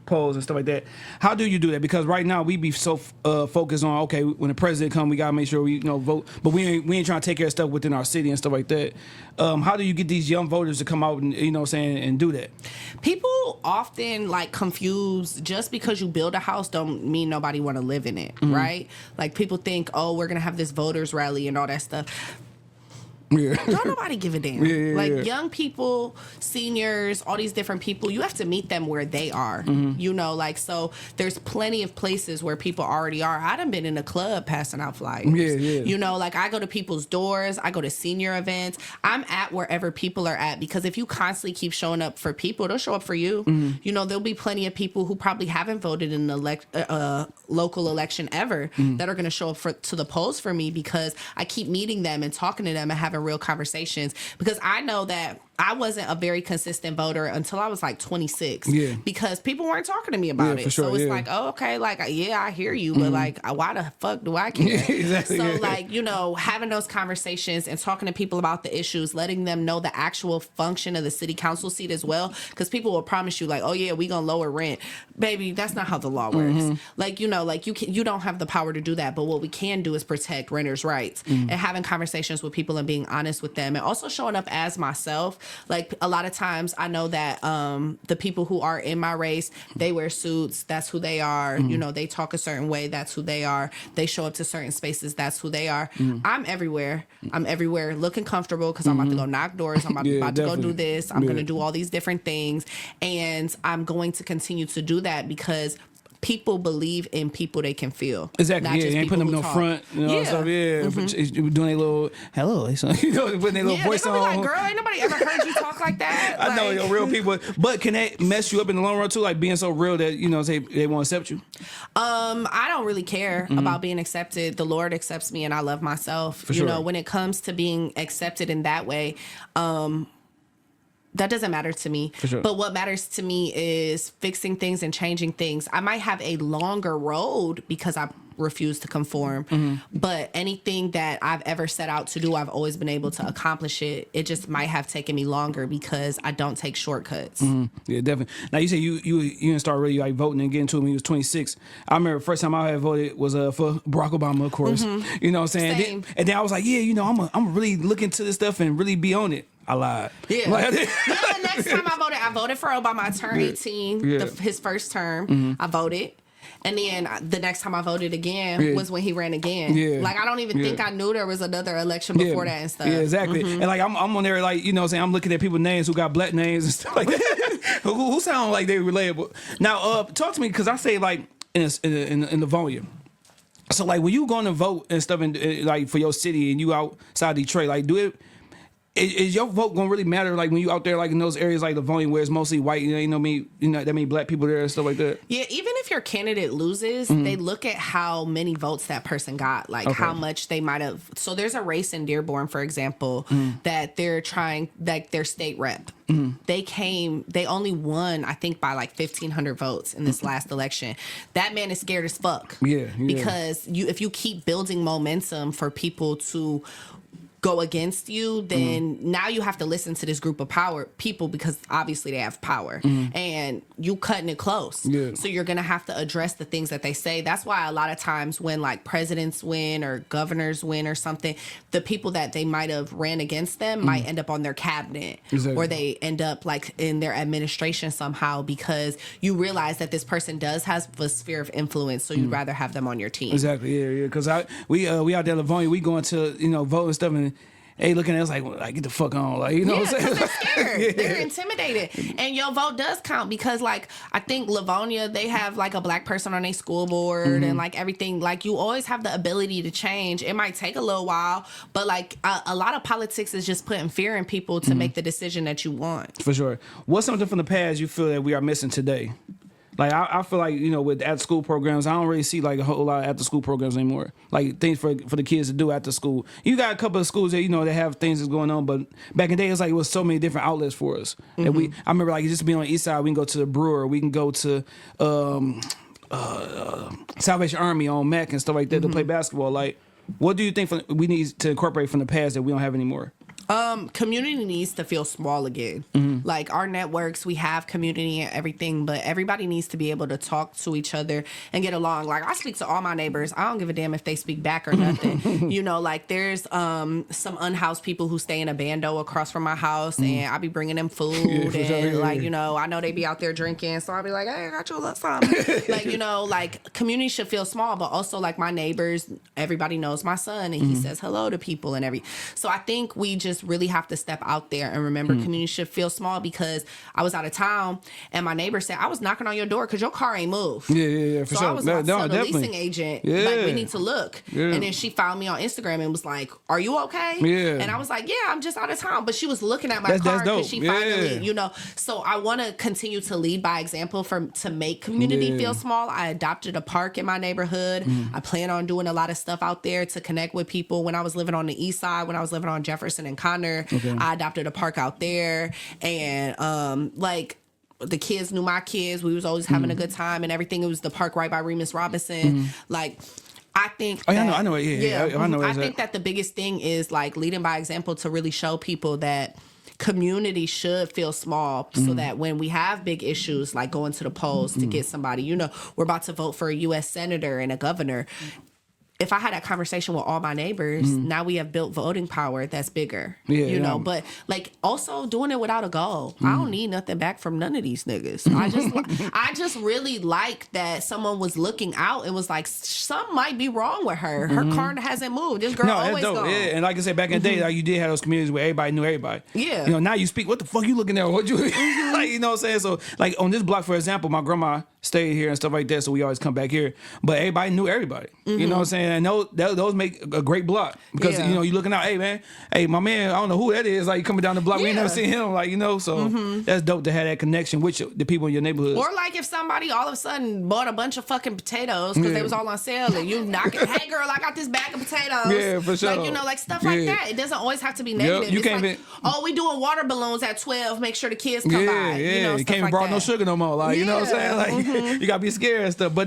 polls and stuff like that. How do you do that? Because right now we be so focused on, okay, when the president come, we gotta make sure we vote, but we ain't trying to take care of stuff within our city and stuff like that. How do you get these young voters to come out and and do that? People often confuse, just because you build a house don't mean nobody want to live in it, right? Like, people think, oh, we're gonna have this voters rally and all that stuff. Yeah. Don't nobody give a damn. Young people, seniors, all these different people, you have to meet them where they are. So there's plenty of places where people already are. I done been in a club passing out flyers. I go to people's doors, I go to senior events. I'm at wherever people are at, because if you constantly keep showing up for people, they'll show up for you. There'll be plenty of people who probably haven't voted in an local election ever that are going to show up to the polls for me, because I keep meeting them and talking to them and having real conversations, because I know that I wasn't a very consistent voter until I was 26. Because people weren't talking to me about it. Sure, so it's oh, okay, I hear you, but why the fuck do I care? Exactly. So having those conversations and talking to people about the issues, letting them know the actual function of the city council seat as well, because people will promise you oh yeah, we gonna lower rent. Baby, that's not how the law works. You don't have the power to do that, but what we can do is protect renters' rights and having conversations with people and being honest with them, and also showing up as myself. A lot of times I know that the people who are in my race, they wear suits, that's who they are. They talk a certain way, that's who they are. They show up to certain spaces, that's who they are. I'm everywhere looking comfortable, because I'm about to go knock doors, I'm about to go do this, I'm going to do all these different things, and I'm going to continue to do that because people believe in people they can feel. Exactly. Not just ain't putting them in the front. Stuff. Doing a little hello. Putting their little voice they on. Girl, ain't nobody ever heard you talk like that. I know, real people. But can that mess you up in the long run too? Being so real that they won't accept you. I don't really care about being accepted. The Lord accepts me, and I love myself. For sure. When it comes to being accepted in that way, that doesn't matter to me. For sure. But what matters to me is fixing things and changing things. I might have a longer road because I refuse to conform, but anything that I've ever set out to do, I've always been able to accomplish it. It just might have taken me longer because I don't take shortcuts. Yeah, definitely. Now, you say you didn't start really voting and getting to it when you was 26. I remember the first time I had voted was for Barack Obama, of course. You know what I'm saying? Same. And then I was like, I'm really looking into this stuff and really be on it. I lied. Yeah. The next time I voted for Obama. I turned 18, his first term. I voted. And then the next time I voted again was when he ran again. Yeah. I don't even think I knew there was another election before that and stuff. Yeah, exactly. And I'm on there I'm looking at people's names who got black names and stuff like that. who sound like they relatable. Now, talk to me, because I say in the volume. So when you going to vote and stuff for your city and you outside Detroit, is your vote gonna really matter when you out there in those areas the volume where it's mostly white, that many black people there and stuff like that? Yeah, even if your candidate loses, they look at how many votes that person got, how much they might have. So there's a race in Dearborn, for example, that they're trying, their state rep. They only won, I think, by 1,500 votes in this last election. That man is scared as fuck. Yeah. Because if you keep building momentum for people to go against you, then now you have to listen to this group of people because obviously they have power and you cutting it close. Yeah. So you're going to have to address the things that they say. That's why a lot of times when presidents win or governors win or something, the people that they might have ran against them might end up on their cabinet. Exactly. Or they end up in their administration somehow, because you realize that this person does have a sphere of influence, so you'd rather have them on your team. Exactly. Yeah. Because we out there in Livonia, we going to vote and stuff, they looking at us like get the fuck on, like, you know what I'm saying? They're scared. They're intimidated. And your vote does count because, like, I think Livonia, they have like a black person on their school board and like everything. Like, you always have the ability to change. It might take a little while, but like a lot of politics is just putting fear in people to make the decision that you want. For sure. What's something from the past you feel that we are missing today? Like, I feel like, you know, with after school programs, I don't really see like a whole lot of after school programs anymore. Like things for the kids to do after school. You got a couple of schools that, you know, that have things that's going on, but back in the day, it's like it was so many different outlets for us. And I remember like just being on the east side, we can go to the Brewer, we can go to Salvation Army on Mac and stuff like that to play basketball. Like, what do you think we need to incorporate from the past that we don't have anymore? Community needs to feel small again. Like, our networks, we have community and everything, but everybody needs to be able to talk to each other and get along. Like, I speak to all my neighbors. I don't give a damn if they speak back or nothing. You know, like, there's some unhoused people who stay in a bando across from my house, and I be bringing them food like, you know, I know they be out there drinking, so I'll be like, hey, I got you a little something. Like, you know, like, community should feel small, but also like my neighbors, everybody knows my son, and he says hello to people and so I think we just really have to step out there and remember community should feel small, because I was out of town and my neighbor said, I was knocking on your door because your car ain't moved. Yeah, for so sure. I was like, tell the definitely. leasing agent, like, we need to look. And then she found me on Instagram and was like, are you okay? And I was like, yeah, I'm just out of town. But she was looking at my car because she finally, you know. So I want to continue to lead by example to make community feel small. I adopted a park in my neighborhood. I plan on doing a lot of stuff out there to connect with people. When I was living on the east side, when I was living on Jefferson and Connor, I adopted a park out there, and like, the kids knew my kids. We was always having a good time and everything. It was the park right by Remus Robinson. Like, I think I know it. I know. I think that the biggest thing is like leading by example to really show people that community should feel small, so that when we have big issues like going to the polls to get somebody, you know, we're about to vote for a U.S. senator and a governor. If I had that conversation with all my neighbors, now we have built voting power that's bigger, you know. But like, also doing it without a goal. I don't need nothing back from none of these niggas. I just really like that someone was looking out and was like, something might be wrong with her. Her car hasn't moved. This girl always gone. Yeah, and like I said, back in the day, like, you did have those communities where everybody knew everybody. Yeah. You know, now you speak, what the fuck you looking at? What you like, you know what I'm saying? So like on this block, for example, my grandma stayed here and stuff like that, so we always come back here. But everybody knew everybody. You know what I'm saying? And those make a great block, because you know, you looking out, hey man, hey my man, I don't know who that is, like, coming down the block, we ain't never seen him, like, you know. So that's dope to have that connection with the people in your neighborhood. Or like if somebody all of a sudden bought a bunch of fucking potatoes because they was all on sale, and you knocking, hey girl, I got this bag of potatoes. Yeah, for sure. Like, you know, like stuff like that. It doesn't always have to be negative. You it's can't like, oh, we doing water balloons at 12. Make sure the kids come by. You know, you can't even borrow no sugar no more. Like, you know what I'm saying? Like, you gotta be scared and stuff. But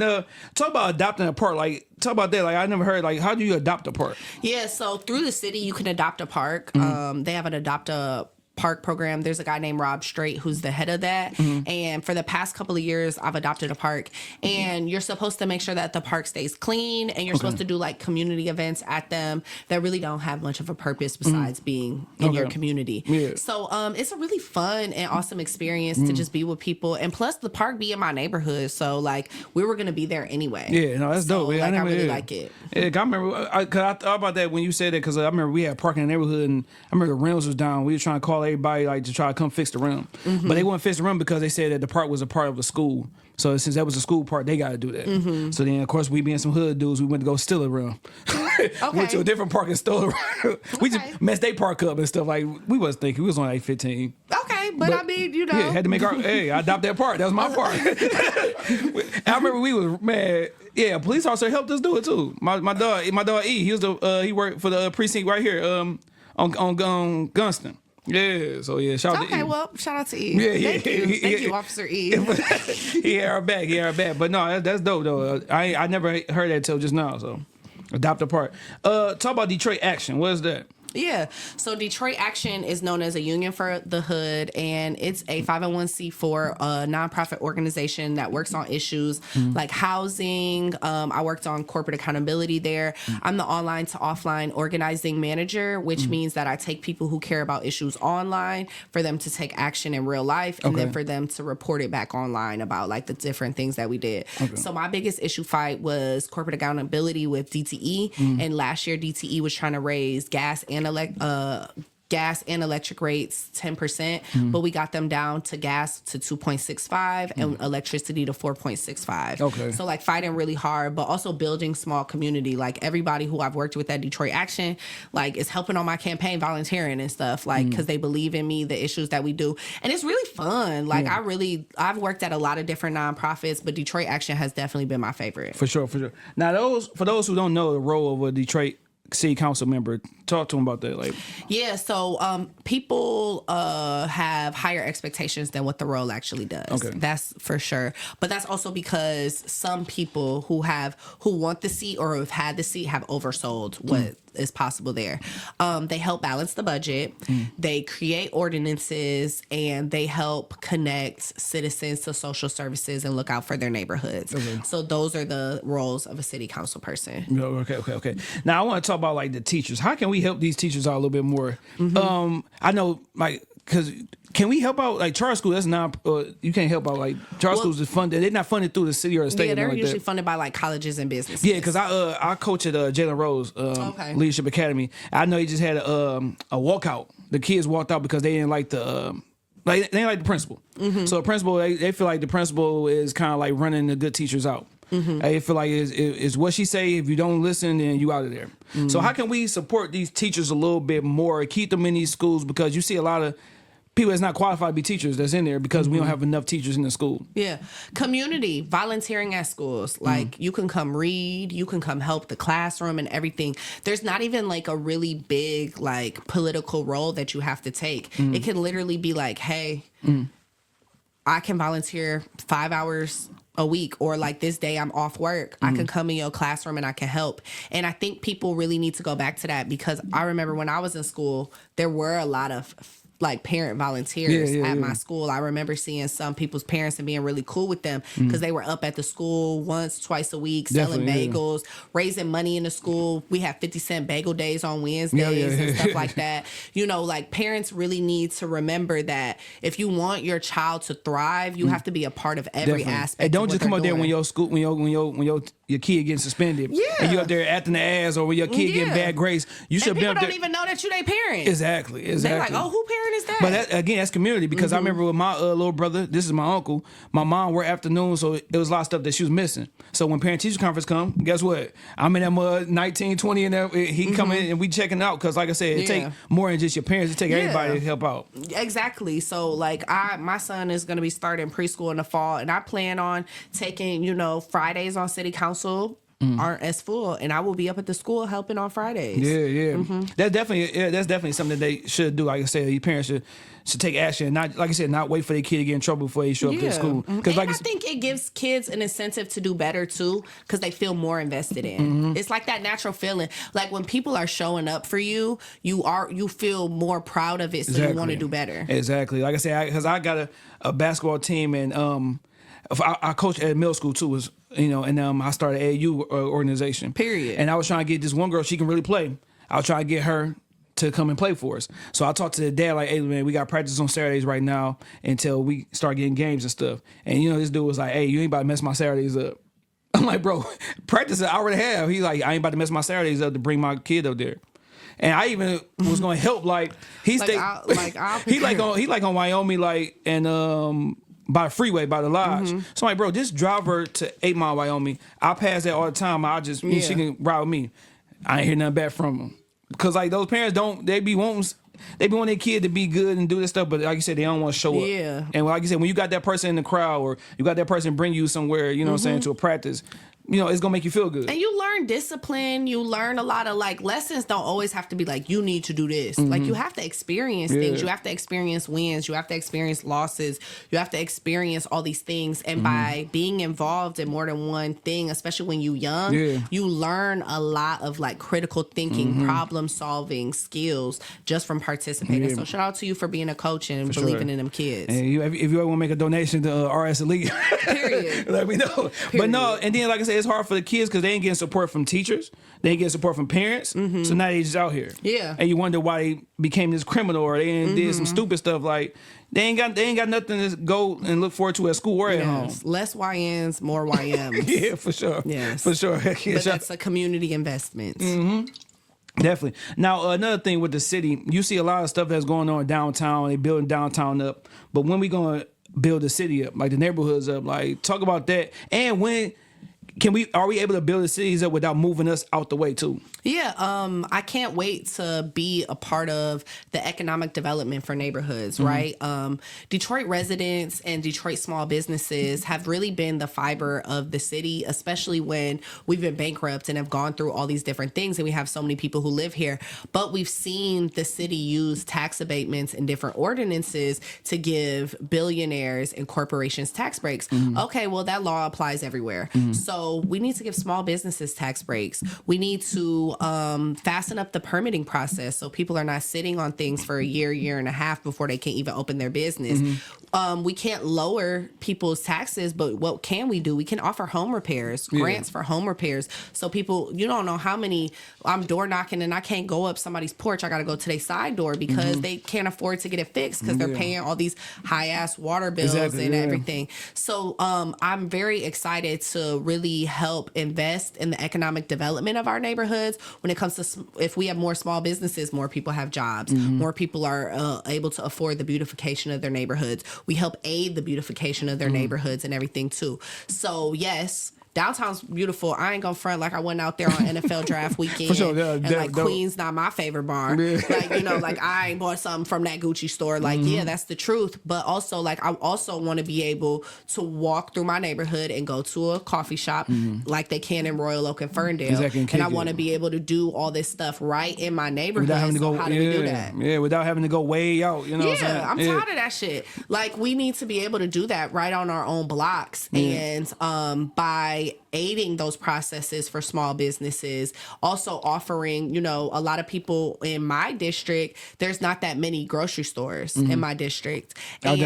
talk about adopting a park. Like, talk about that. Like, I never heard. Like, how do you adopt a park? Yeah, so through the city, you can adopt a park. They have an adopt a park program. There's a guy named Rob Straight who's the head of that. And for the past couple of years, I've adopted a park. And you're supposed to make sure that the park stays clean, and you're supposed to do like community events at them that really don't have much of a purpose besides being in your community. Yeah. So it's a really fun and awesome experience to just be with people. And plus the park be in my neighborhood. So like, we were going to be there anyway. Yeah, no, that's dope. Like, I really like it. Yeah, I remember, cause I thought about that when you said that, because I remember we had parking in the neighborhood, and I remember the rims was down. We were trying to call everybody like to try to come fix the rim, but they wouldn't fix the rim because they said that the park was a part of the school. So since that was a school park, they got to do that. So then, of course, we being some hood dudes, we went to go steal a rim. Went to a different park and stole a rim. We just messed their park up and stuff. Like, we wasn't thinking. We was only like 15. Okay, but I mean, you know. Yeah, had to make our, hey, I adopted that park. That was my park. I remember we was, man, yeah, a police officer helped us do it too. My dog E, he was he worked for the precinct right here on Gunston. Yeah, so yeah, shout out to E. Okay, well, shout out to E. Yeah, Thank you, Officer E. He had our back. But no, that's dope though. I never heard that till just now. So adopt a park. Talk about Detroit Action. What is that? Yeah. So Detroit Action is known as a union for the hood, and it's a 501c4 nonprofit organization that works on issues like housing. I worked on corporate accountability there. I'm the online to offline organizing manager, which means that I take people who care about issues online for them to take action in real life, and then for them to report it back online about like the different things that we did. So my biggest issue fight was corporate accountability with DTE, and last year DTE was trying to raise gas and gas and electric rates 10%, but we got them down to gas to 2.65 and electricity to 4.65. Okay. So like fighting really hard, but also building small community. Like everybody who I've worked with at Detroit Action, like is helping on my campaign, volunteering and stuff, like because they believe in me, the issues that we do, and it's really fun. Like I've worked at a lot of different nonprofits, but Detroit Action has definitely been my favorite. For sure. Now, for those who don't know the role of a Detroit City Council member, talk to them about that. Like, yeah, so people have higher expectations than what the role actually does. Okay. That's for sure. But that's also because some people who want the seat or have had the seat have oversold what is possible there. They help balance the budget. They create ordinances, and they help connect citizens to social services and look out for their neighborhoods. Okay. So those are the roles of a city council person. Okay. Now I want to talk about like the teachers. How can we help these teachers out a little bit more? I know, like, because can we help out like charter school? That's not you can't help out like charter schools is funded. They're not funded through the city or the state. Yeah, they're like usually that. funded by like colleges and businesses. Yeah, because I coach at Jalen Rose Leadership Academy. I know he just had a walkout. The kids walked out because they didn't like the they didn't like the principal. So the principal, they feel like the principal is kind of like running the good teachers out. They feel like it's what she say. If you don't listen, then you out of there. So how can we support these teachers a little bit more, keep them in these schools? Because you see a lot of people that's not qualified to be teachers that's in there because we don't have enough teachers in the school. Yeah. Community, volunteering at schools. Like you can come read, you can come help the classroom and everything. There's not even like a really big like political role that you have to take. It can literally be like, hey, I can volunteer 5 hours a week, or like this day I'm off work. I can come in your classroom and I can help. And I think people really need to go back to that, because I remember when I was in school, there were a lot of like parent volunteers at my school. I remember seeing some people's parents and being really cool with them because they were up at the school once, twice a week, selling bagels, raising money in the school. We have 50-cent bagel days on Wednesdays and stuff like that. You know, like parents really need to remember that if you want your child to thrive, you have to be a part of every aspect. And don't of just what come up there doing. when your school, when your kid getting suspended, and you up there acting the ass, or when your kid getting bad grades. You should be people up there. don't even know that you their parent. Exactly. They're like, oh, who parent is that? But that, again, that's community, because I remember with my little brother, this is my uncle, my mom worked afternoon, so it was a lot of stuff that she was missing. So when parent-teacher conference come, guess what? I'm in that mud, 19, 20, and he come in and we checking out, because like I said, it take more than just your parents. It take everybody to help out. Exactly. So like my son is going to be starting preschool in the fall, and I plan on taking, Fridays on city council aren't as full, and I will be up at the school helping on Fridays. That's definitely something that they should do. Like I said, your parents should take action, and not, like I said, not wait for their kid to get in trouble before they show up to school. Because I think it gives kids an incentive to do better too, because they feel more invested in. It's like that natural feeling. Like when people are showing up for you, you feel more proud of it, so you want to do better. Exactly. Like I said, because I got a basketball team, and I coach at middle school too. And I started an AAU organization. Period. And I was trying to get this one girl, she can really play. I was trying to get her to come and play for us. So I talked to the dad like, hey man, we got practice on Saturdays right now until we start getting games and stuff. And this dude was like, hey, you ain't about to mess my Saturdays up. I'm like, bro, practice an hour and a half. He's like, I ain't about to mess my Saturdays up to bring my kid up there. And I even was going to help. Like he like on Wyoming, like, and by the freeway, by the lodge. So I'm like, bro, just drive her to 8 Mile, Wyoming. I pass that all the time. I just she can ride with me. I ain't hear nothing back from them, because like those parents they be wanting their kid to be good and do this stuff, but like you said, they don't want to show up. Yeah. And like you said, when you got that person in the crowd, or you got that person bring you somewhere, what I'm saying, to a practice, it's gonna make you feel good. And you learn discipline. You learn a lot of like lessons. Don't always have to be like, you need to do this. Like you have to experience things. You have to experience wins. You have to experience losses. You have to experience all these things. And by being involved in more than one thing, especially when you're young, you learn a lot of like critical thinking, problem solving skills just from participating. So shout out to you for being a coach and believing in them kids. And if you ever want to make a donation to RS Elite, period. Let me know. Period. But no, and then like I said, it's hard for the kids because they ain't getting support from teachers. They ain't getting support from parents. So now they just out here. Yeah. And you wonder why they became this criminal, or they did some stupid stuff. Like they ain't got nothing to go and look forward to at school or at home. Less YNs, more YMs. Yeah, for sure. Yes. For sure. But that's a community investment. Definitely. Now, another thing with the city, you see a lot of stuff that's going on downtown. They building downtown up. But when we going to build the city up, like the neighborhoods up, like talk about that. And when are we able to build the cities up without moving us out the way too? Yeah, I can't wait to be a part of the economic development for neighborhoods, right? Detroit residents and Detroit small businesses have really been the fiber of the city, especially when we've been bankrupt and have gone through all these different things and we have so many people who live here. But we've seen the city use tax abatements and different ordinances to give billionaires and corporations tax breaks. Okay, well, that law applies everywhere. So we need to give small businesses tax breaks. We need to fasten up the permitting process so people are not sitting on things for a year and a half before they can even open their business. We can't lower people's taxes, but what can we do? We can offer home repairs, grants for home repairs. So people, you don't know how many, I'm door knocking and I can't go up somebody's porch. I got to go to their side door because they can't afford to get it fixed because they're paying all these high ass water bills and everything. So I'm very excited to really help invest in the economic development of our neighborhoods. When it comes to, if we have more small businesses, more people have jobs, more people are able to afford the beautification of their neighborhoods. We help aid the beautification of their neighborhoods and everything too. So yes, downtown's beautiful. I ain't gonna front like I went out there on NFL draft weekend. For sure, and like Queens not my favorite bar. Like, you know, like I ain't bought something from that Gucci store. Like, yeah, that's the truth. But also, like, I also want to be able to walk through my neighborhood and go to a coffee shop like they can in Royal Oak and Ferndale. And I want to be able to do all this stuff right in my neighborhood. Without having to go, how do we do that? Yeah, without having to go way out. You know what I'm saying? I'm tired of that shit. Like, we need to be able to do that right on our own blocks. And by aiding those processes for small businesses, also offering, you know, a lot of people in my district, there's not that many grocery stores in my district. And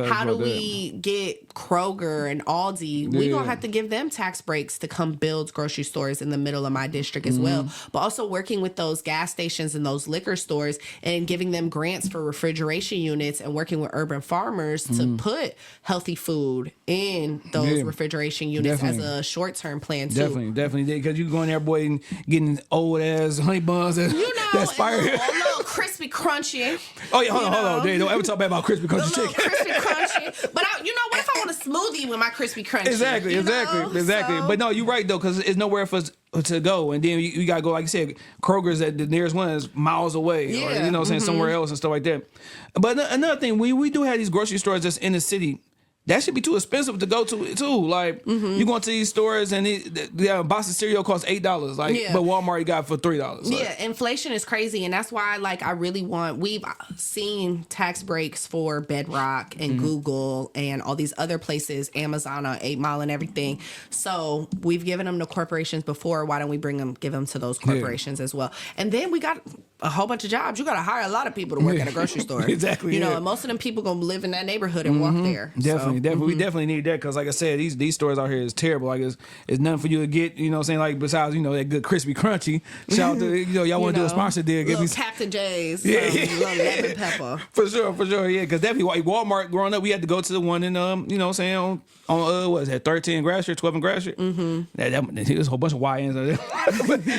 how do we get Kroger and Aldi? We're going to have to give them tax breaks to come build grocery stores in the middle of my district as well. But also working with those gas stations and those liquor stores and giving them grants for refrigeration units and working with urban farmers to put healthy food in those refrigeration units as a short-term plan too. Definitely, because you going there, boy, and getting old ass honey buns and you know, that's fire. A little crispy crunchy. Oh yeah, hold on. Don't ever talk bad about crispy crunchy chicken. Crispy crunchy. But you know, what if I want a smoothie with my crispy crunchy? Exactly. So, but no, you're right though, because it's nowhere for us to go, and then you gotta go, like you said, Kroger's at the nearest one is miles away, or you know, what I'm saying, somewhere else and stuff like that. But another thing, we do have these grocery stores that's in the city. That should be too expensive to go to too. Like you going to these stores and the box of cereal costs $8. Like, but Walmart you got it for $3. Like. Yeah, inflation is crazy, and that's why like I really want. We've seen tax breaks for Bedrock and Google and all these other places, Amazon on 8 Mile and everything. So we've given them to corporations before. Why don't we give them to those corporations as well? And then we got a whole bunch of jobs. You got to hire a lot of people to work at a grocery store. Exactly. You know, and most of them people gonna live in that neighborhood and walk there. Definitely. We definitely need that because, like I said, these stores out here is terrible. Like it's nothing for you to get. You know what I'm saying? Like besides, you know, that good crispy crunchy. Shout out to y'all want to do a sponsor deal. Give me Captain J's. Little lemon pepper. For sure. Yeah, because definitely like Walmart growing up, we had to go to the one in you know what I'm saying on what is that 13 Grass Street, 12 and Grass Street. There's a whole bunch of YNs out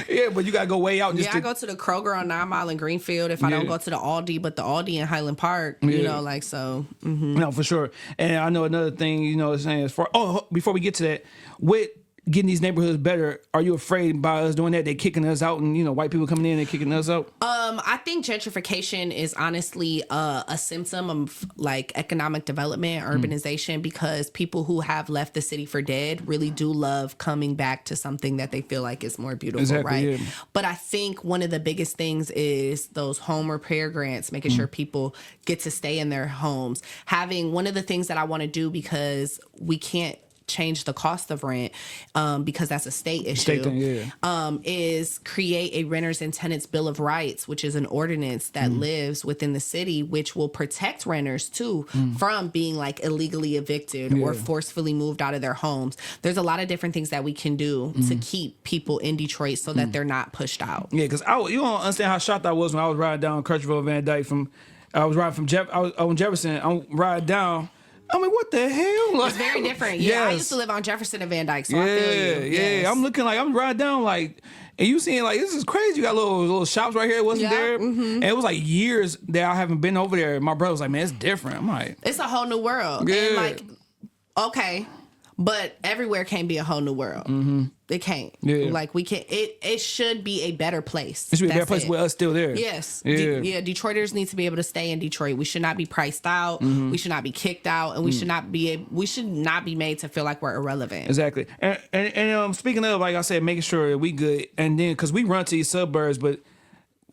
there. but you gotta go way out. I go to the Kroger on 9 Mile and Greenfield if I don't go to the Aldi, but the Aldi in Highland Park, you know, like so. No, for sure. And I know another thing, you know, saying as far before we get to that, with getting these neighborhoods better, are you afraid by us doing that they kicking us out and, you know, white people coming in and kicking us out? I think gentrification is honestly a symptom of like economic development, urbanization, because people who have left the city for dead really do love coming back to something that they feel like is more beautiful, right? Yeah. But I think one of the biggest things is those home repair grants, making sure people get to stay in their homes. Having one of the things that I want to do, because we can't change the cost of rent because that's a state issue, is create a renters and tenants bill of rights, which is an ordinance that lives within the city, which will protect renters too from being like illegally evicted or forcefully moved out of their homes. There's a lot of different things that we can do to keep people in Detroit so that they're not pushed out. Yeah, because you don't understand how shocked I was when I was riding down Kirchville Van Dyke I was on Jefferson. I'm riding down I mean, what the hell? Like, It's very different. Yeah, I used to live on Jefferson and Van Dyke, so I feel you. Yes. I'm looking like I'm riding down like, and you seeing like this is crazy. You got little shops right here. It wasn't there, and it was like years that I haven't been over there. My brother was like, man, it's different. I'm like, it's a whole new world. Yeah. And like, okay, but everywhere can't be a whole new world. It can't. Yeah. Like we can't. It should be a better place. it should be a better That's place it. with us still there. Yes. Yeah. Detroiters need to be able to stay in Detroit. We should not be priced out. We should not be kicked out, and we should not be made to feel like we're irrelevant. Exactly. And speaking of, like I said, making sure that we good, and then because we run to these suburbs, but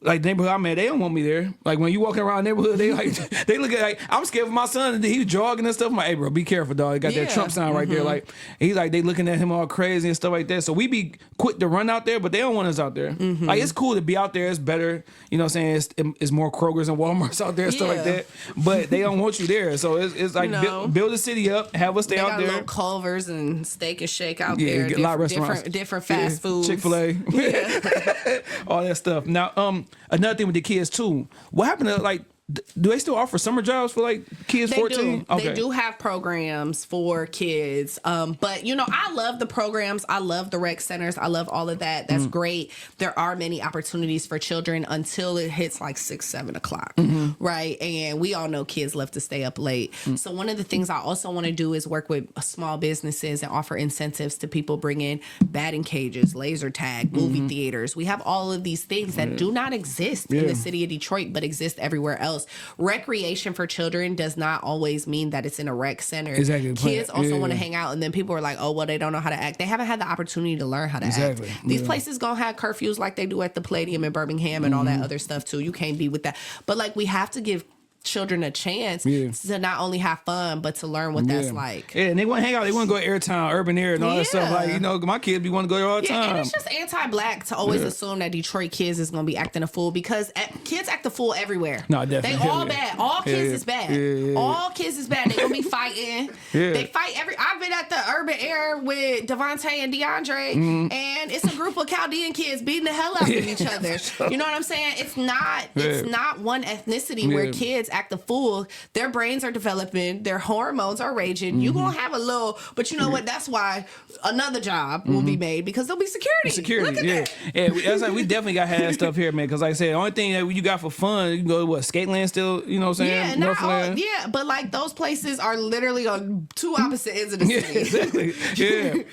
like the neighborhood I'm at, they don't want me there. Like when you walking around the neighborhood, they like they look at like I'm scared for my son. He was jogging and stuff. I'm like, hey bro, be careful, dog. He got that Trump sign right there. Like he's like they looking at him all crazy and stuff like that. So we be quick to run out there, but they don't want us out there. Like it's cool to be out there. It's better. You know what I'm saying? It's more Kroger's and Walmart's out there and stuff like that. But they don't want you there. So it's like build the city up, have us stay out there. Little Culver's and Steak and Shake out Yeah, there. get a lot of restaurants. Different fast foods. Chick-fil-A. All that stuff. Now, another thing with the kids too. What happened to like? Do they still offer summer jobs for like kids 14? Do. Okay. They do have programs for kids. But you know, I love the programs. I love the rec centers. I love all of that. That's great. There are many opportunities for children until it hits like 6, 7 o'clock. Right. And we all know kids love to stay up late. So one of the things I also want to do is work with small businesses and offer incentives to people bring in batting cages, laser tag, movie theaters. We have all of these things that do not exist in the city of Detroit, but exist everywhere else. Recreation for children does not always mean that it's in a rec center. Exactly. Kids also want to hang out, and then people are like, oh, well, they don't know how to act. They haven't had the opportunity to learn how to act. These places gonna have curfews like they do at the Palladium in Birmingham and all that other stuff too. You can't be with that. But like, we have to give children a chance to not only have fun but to learn what that's like. Yeah, and they want to hang out. They want to go to Airtown, Urban Air, and all that stuff. Like, you know, my kids be want to go there all the time. And it's just anti-black to always assume that Detroit kids is going to be acting a fool, because kids act a fool everywhere. No, definitely. They all bad. All kids is bad. All kids is bad. They going to be fighting. They fight I've been at the Urban Air with Devontae and DeAndre, and it's a group of Chaldean kids beating the hell out of each other. You know what I'm saying? It's not one ethnicity where kids act a fool. Their brains are developing. Their hormones are raging. You're going to have a little, but you know what? That's why another job will be made, because there'll be security. Look at that. Yeah, that's like, we definitely got to have that stuff here, man, because like I said, the only thing that you got for fun, you can go to Skateland still, you know what I'm saying? Northland. But like those places are literally on two opposite ends of the city. Exactly.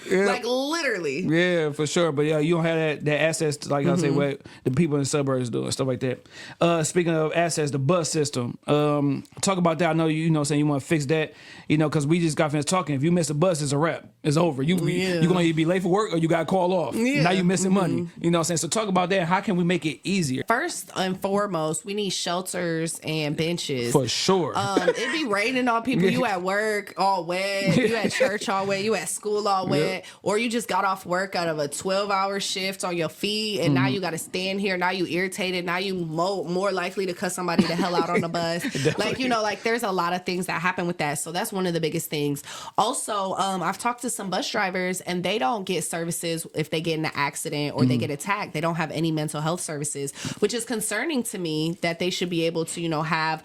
Yeah. Like literally. Yeah, for sure. But yeah, you don't have that access to, like I say, what the people in the suburbs do and stuff like that. Speaking of access, the bus system. Talk about that. I know you know saying you want to fix that, you know, because we just got finished talking. If you miss a bus, it's a wrap. It's over. You're going to either be late for work or you got to call off. Now you're missing money. You know what I'm saying? So talk about that. How can we make it easier? First and foremost, we need shelters and benches. For sure. It be raining on people. You at work all wet. You at church all wet. You at school all wet. Or you just got off work out of a 12-hour shift on your feet, and now you got to stand here. Now you irritated. Now you more likely to cuss somebody the hell out on the bus. Like, you know, like there's a lot of things that happen with that. So that's one of the biggest things. Also, I've talked to some bus drivers, and they don't get services if they get in an accident or they get attacked. They don't have any mental health services, which is concerning to me, that they should be able to, you know, have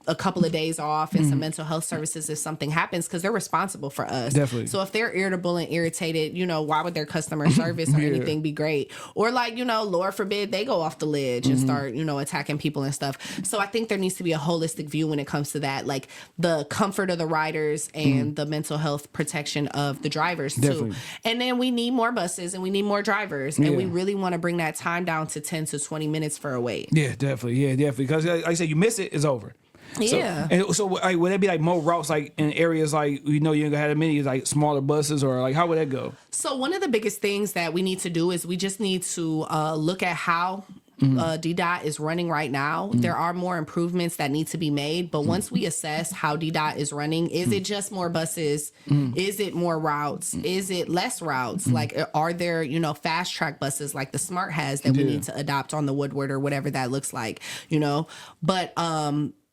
a couple of days off and some mental health services if something happens, because they're responsible for us. Definitely. So if they're irritable and irritated, you know, why would their customer service or anything be great? Or like, you know, Lord forbid they go off the ledge and start, you know, attacking people and stuff. So I think there needs to be a holistic view when it comes to that, like the comfort of the riders and the mental health protection of the drivers too. And then we need more buses and we need more drivers, and we really want to bring that time down to 10 to 20 minutes for a wait. Yeah, definitely. Yeah, definitely. Because like I said, you miss it, it's over. So like, would there be like more routes like in areas like, you know, you ain't gonna have that many like smaller buses, or like how would that go? So one of the biggest things that we need to do is we just need to look at how DDOT is running right now. There are more improvements that need to be made, but once we assess how DDOT is running, is it just more buses? Is it more routes? Is it less routes? Like, are there, you know, fast track buses like the Smart has that we need to adopt on the Woodward or whatever that looks like, you know? But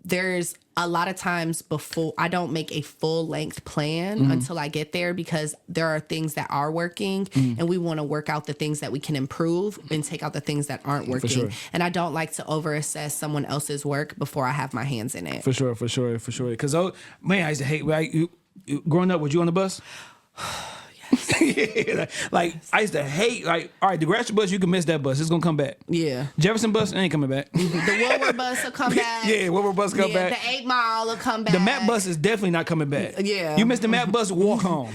there's a lot of times before I don't make a full length plan until I get there, because there are things that are working and we want to work out the things that we can improve and take out the things that aren't working. sure. And I don't like to over assess someone else's work before I have my hands in it. For sure. Because, man, I used to hate, like, growing up, was you on the bus? Yeah, like I used to hate, like, all right, the Gratiot bus, you can miss that bus, it's gonna come back. Yeah. Jefferson bus, it ain't coming back. The Woodward bus will come back. Yeah, Woodward bus come back. The 8 Mile will come back. The MAP bus is definitely not coming back. Yeah. You missed the MAP bus, walk home.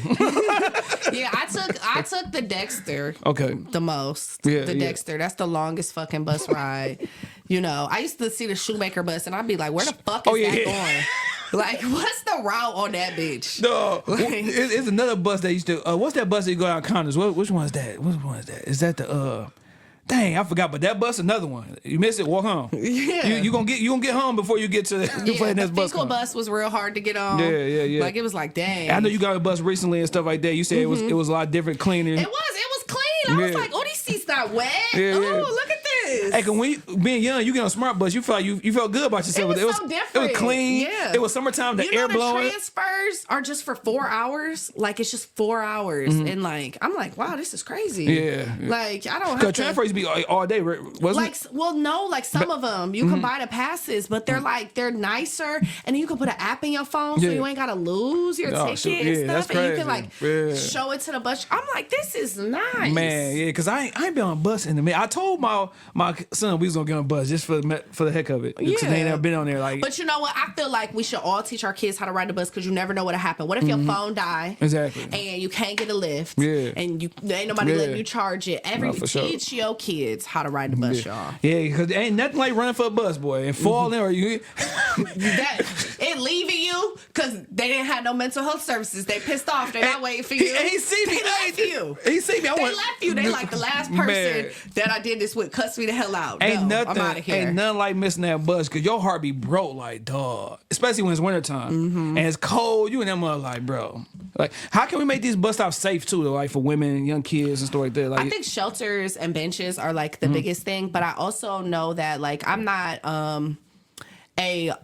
Yeah, I took the Dexter. Okay. The most. Yeah, the yeah. Dexter. That's the longest fucking bus ride. You know, I used to see the Shoemaker bus and I'd be like, where the fuck is that going? Like, what's the route on that bitch? No, it's another bus that used to. What's that bus that you go out Connors? Which one is that? Which one is that? Is that the? Dang, I forgot. But that bus, another one. You miss it, walk home. Yeah, you gonna get home before you get to before the next bus. The bus was real hard to get on. Yeah. Like it was like, dang. I know you got a bus recently and stuff like that. You said it was a lot different, cleaner. It was clean. I was like, oh, these seats not wet. Yeah, Oh, yeah. look at this. Hey, when you being young, you get on a smart bus, you felt you felt good about yourself. It was so different. It was clean. Yeah. It was summertime. The air blowing. The transfers are just for 4 hours. Like it's just 4 hours, and like I'm like, wow, this is crazy. Yeah. Like I don't have Because to. transfer used to be all day, wasn't Like, it? well, no, like some of them you can buy the passes, but they're like they're nicer, and then you can put an app in your phone, so Yeah. you ain't gotta lose your Oh, ticket shoot. and Yeah, stuff, that's and you can crazy. like show it to the bus. I'm like, this is nice, Man, yeah, because I ain't been on a bus in a minute. I told my son we was gonna get on a bus just for the heck of it. Because they ain't never been on there. Like, but you know what? I feel like we should all teach our kids how to ride the bus, because you never know what'll happen. What if your phone die? Exactly. And you can't get a lift. Yeah. And ain't nobody Yeah. letting you charge it. For sure. Teach your kids how to ride the bus, y'all. Yeah, because there ain't nothing like running for a bus, boy, and falling or you. That it leaving you because they didn't have no mental health services. They pissed off. They're not waiting for you. He see me. They left you. He see me. They left you. They like the last person Man. that I did this with. Cuss me the hell out. Ain't No, nothing. I'm out of here. Ain't nothing like missing that bus because your heart be broke like dog, especially when it's wintertime and it's cold. You and them are like, bro, like how can we make these bus stops safe too, though, like for women, and young kids, and stuff like that? Like, I think shelters and benches are like the biggest thing, but I also know that like I'm not a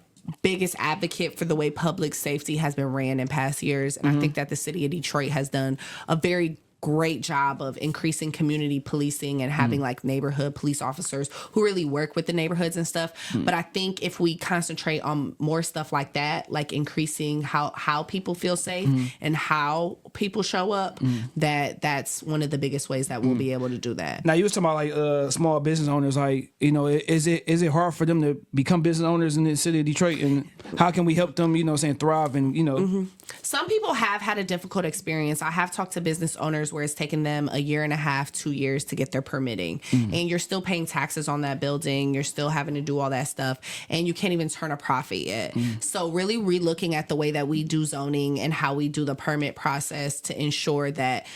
biggest advocate for the way public safety has been ran in past years, and I think that the city of Detroit has done a very great job of increasing community policing and having like neighborhood police officers who really work with the neighborhoods and stuff. But I think if we concentrate on more stuff like that, like increasing how people feel safe and how people show up, that's one of the biggest ways that we'll be able to do that. now you was talking about like small business owners, like, you know, is it hard for them to become business owners in the city of Detroit, and how can we help them, you know, saying thrive and, you know. Some people have had a difficult experience. I have talked to business owners where it's taken them a year and a half, 2 years to get their permitting. And you're still paying taxes on that building. You're still having to do all that stuff. And you can't even turn a profit yet. So really relooking at the way that we do zoning and how we do the permit process to ensure that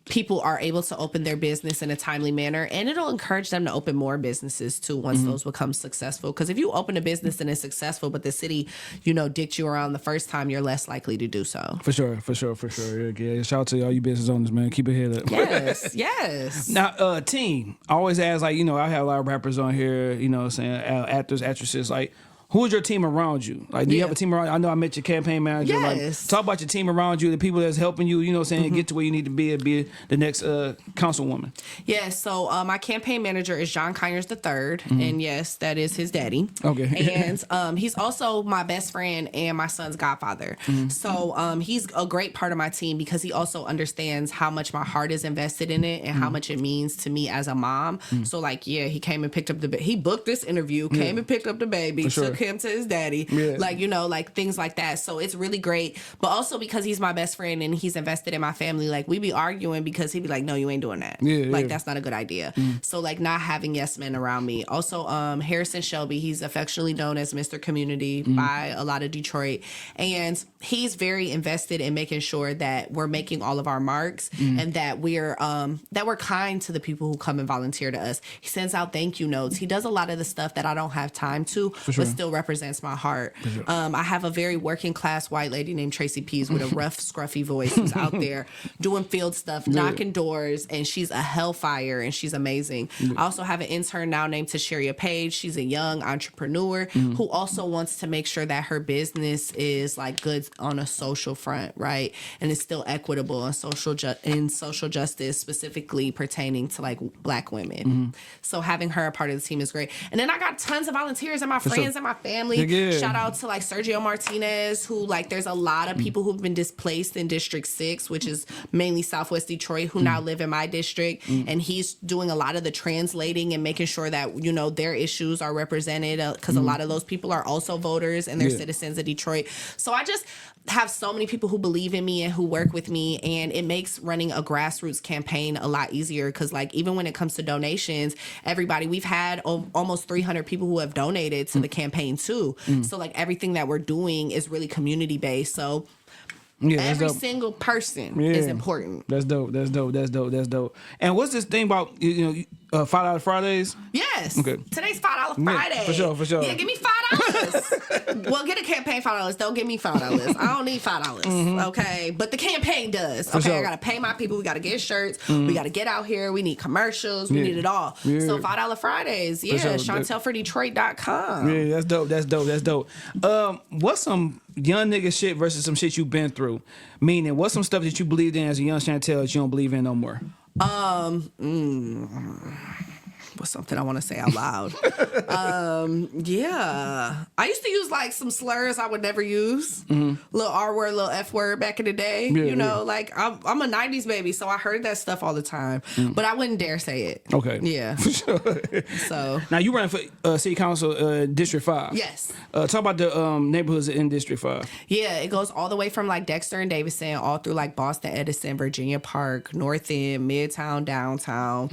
people are able to open their business in a timely manner, and it'll encourage them to open more businesses too once those become successful. Because if you open a business and it's successful, but the city, you know, dicked you around the first time, you're less likely to do so. For sure. Yeah, shout out to all you business owners, man. Keep it head up. Yes. Now, team. I always ask, like, you know, I have a lot of rappers on here, you know what I'm saying, actors, actresses, like, who is your team around you? Like, do you have a team around you? I know I met your campaign manager. Yes. Like, talk about your team around you, the people that's helping you, you know what I'm saying, get to where you need to be and be the next councilwoman. Yes. So my campaign manager is John Conyers III, and yes, that is his daddy. Okay. And he's also my best friend and my son's godfather. So he's a great part of my team because he also understands how much my heart is invested in it and how much it means to me as a mom. So like, yeah, he came and picked up he booked this interview, came and picked up the baby, took him to his daddy, like, you know, like things like that. So it's really great. But also because he's my best friend and he's invested in my family, like we be arguing because he'd be like, no, you ain't doing that. That's not a good idea. So like not having yes men around me. Also, Harrison Shelby, he's affectionately known as Mr. Community by a lot of Detroit. And he's very invested in making sure that we're making all of our marks and that we're kind to the people who come and volunteer to us. He sends out thank you notes. He does a lot of the stuff that I don't have time to, but still still represents my heart. I have a very working class white lady named Tracy Pease with a rough, scruffy voice who's out there doing field stuff, knocking doors, and she's a hellfire and she's amazing. I also have an intern now named Tasharia Page. She's a young entrepreneur who also wants to make sure that her business is like good on a social front, right? And it's still equitable and social justice, specifically pertaining to like Black women. So having her a part of the team is great. And then I got tons of volunteers and my friends and my family. Shout out to like Sergio Martinez, who like there's a lot of people who've been displaced in District 6, which is mainly Southwest Detroit, who now live in my district. And he's doing a lot of the translating and making sure that, you know, their issues are represented, because a lot of those people are also voters and they're citizens of Detroit. So I just have so many people who believe in me and who work with me, and it makes running a grassroots campaign a lot easier, because like even when it comes to donations, we've had almost 300 people who have donated to the campaign too. So like everything that we're doing is really community based. So every single person is important. That's dope. And what's this thing about $5 Fridays? Yes. Okay. Today's $5 Friday. For sure. Yeah, give me $5. Well, get a campaign $5. Don't give me $5. I don't need $5. Okay, but the campaign does. Okay, I gotta pay my people. We gotta get shirts. We gotta get out here. We need commercials. We need it all. So $5 Fridays. Yeah, ChantelForDetroit.com. Yeah, that's dope. What's some young nigga shit versus some shit you've been through? Meaning, what's some stuff that you believed in as a young Chantel that you don't believe in no more? Was something I want to say out loud. Yeah. I used to use like some slurs I would never use. Little R word, little F word back in the day. Like I'm a 90s baby, so I heard that stuff all the time. But I wouldn't dare say it. Okay. Yeah. For sure. So now you running for City Council District 5. Yes. Talk about the neighborhoods in District 5. Yeah, it goes all the way from like Dexter and Davison, all through like Boston, Edison, Virginia Park, North End, Midtown, downtown,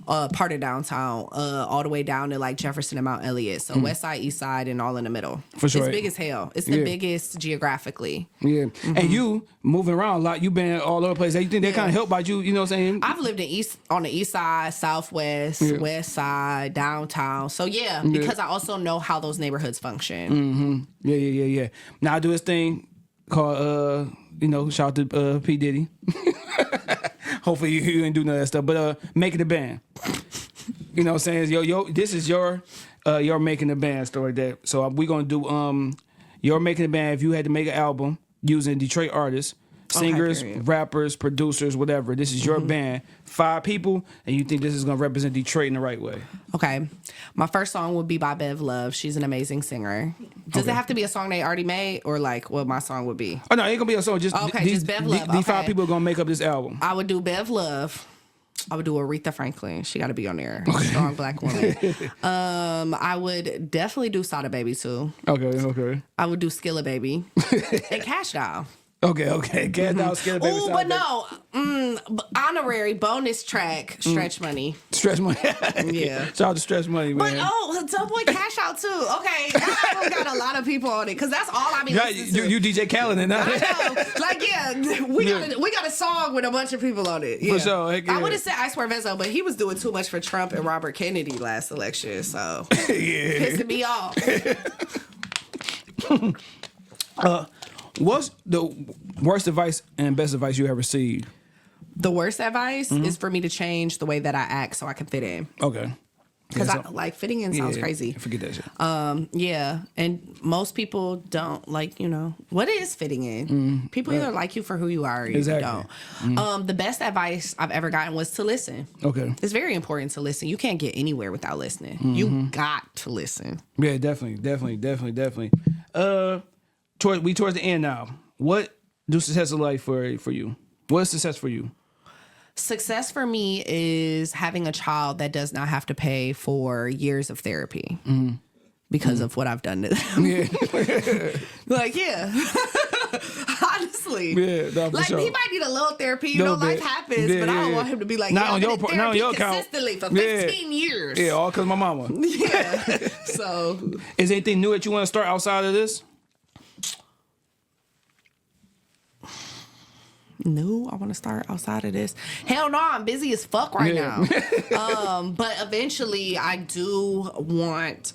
part of downtown. All the way down to like Jefferson and Mount Elliott. So West Side, East Side, and all in the middle. For sure. It's big as hell. It's the biggest geographically. Yeah. And you moving around a lot. You've been all over the place. You think that kind of helped by you, you know what I'm saying? I've lived on the East Side, Southwest, West Side, downtown. So because I also know how those neighborhoods function. Yeah. Now I do this thing called, shout out to P. Diddy. Hopefully you ain't do none of that stuff. But making the band. You know what I'm saying? Yo, this is your making the band story there. So we're gonna do your making the band. If you had to make an album using Detroit artists, singers, rappers, producers, whatever. This is your band, 5 people, and you think this is gonna represent Detroit in the right way. Okay. My first song would be by Bev Love. She's an amazing singer. Does it have to be a song they already made, or like what my song would be? Oh no, it ain't gonna be a song. Just just Bev Love. These 5 people are gonna make up this album. I would do Bev Love. I would do Aretha Franklin. She got to be on there. Strong Black woman. I would definitely do Sada Baby too. Okay. I would do Skilla Baby and Cash Doll. Okay. Cash Doll, Skilla Baby. Oh, but no. Honorary bonus track, Stretch Money. Stretch Money. Yeah. Shout out to Stretch Money, man. But some boy Cash Out too. Okay. That album got a lot of people on it, because that's all I be listening to. You DJ Khaled and that. I know. Like, we got a song with a bunch of people on it. Yeah. For sure. I would have said Ice Vezzo, but he was doing too much for Trump and Robert Kennedy last election, so pissing me off. What's the worst advice and best advice you ever received? The worst advice is for me to change the way that I act so I can fit in. Okay. Because fitting in sounds crazy. Forget that shit. And most people don't what is fitting in? People either like you for who you are or you don't. The best advice I've ever gotten was to listen. Okay. It's very important to listen. You can't get anywhere without listening. You got to listen. Yeah, definitely. Towards the end now. What do success look like for you? What is success for you? Success for me is having a child that does not have to pay for years of therapy because of what I've done to them. Honestly. Yeah, no, for sure. He might need a little therapy. Life happens, but I don't want him to be like, not on your consistently for 15 years. Yeah, all because my mama. Yeah. So. Is there anything new that you want to start outside of this? No, I want to start outside of this. Hell no, I'm busy as fuck right now. But eventually I do want...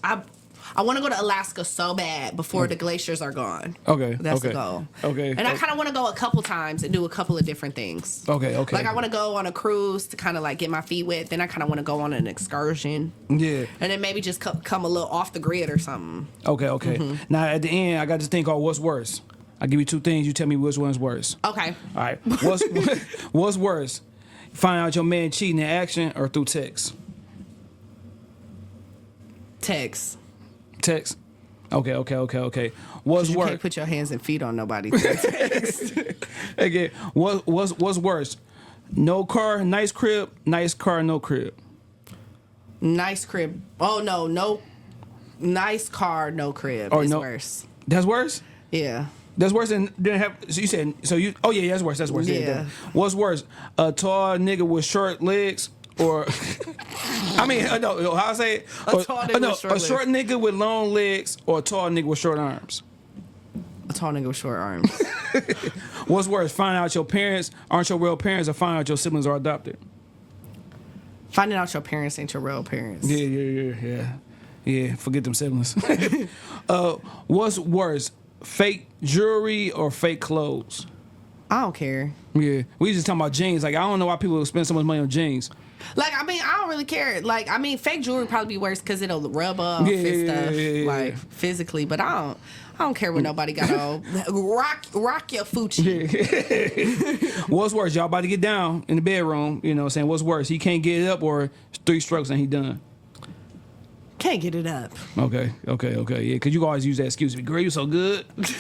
I want to go to Alaska so bad before the glaciers are gone. Okay. That's okay. the goal. Okay. And I kind of want to go a couple times and do a couple of different things. Okay. Like I want to go on a cruise to kind of like get my feet wet. Then I kind of want to go on an excursion. Yeah. And then maybe just come a little off the grid or something. Okay. Now at the end, I got this thing called what's worse. I give you two things. You tell me which one's worse. Okay. All right. What's worse? Find out your man cheating in action or through text? Text. Text. Okay. What's You worse? can't put your hands and feet on nobody. Again, what's worse? No car, nice crib. Nice car, no crib. Nice crib. Oh no. Nice car, no crib. Or It's no- worse. That's worse. Yeah. That's worse than didn't have. So you said so you. Oh yeah, that's worse. That's worse. Yeah. What's worse? A tall nigga with short legs, or I mean, no. How I say it? A tall nigga with short a short nigga with long legs, or a tall nigga with short arms. A tall nigga with short arms. What's worse? Find out your parents aren't your real parents, or find out your siblings are adopted. Finding out your parents ain't your real parents. Yeah. Forget them siblings. What's worse? Fake jewelry or fake clothes? I don't care. Yeah, we just talking about jeans. Like I don't know why people spend so much money on jeans. Like, I mean, I don't really care. Like, I mean, fake jewelry probably be worse because it'll rub off and stuff, like, physically. But I don't care what nobody got on. Rock your Fucci. What's worse? Y'all about to get down in the bedroom. You know what I'm saying? What's worse? He can't get it up or 3 strokes and he done. Can't get it up. Okay. Yeah, because you always use that excuse. Girl, you so good. You can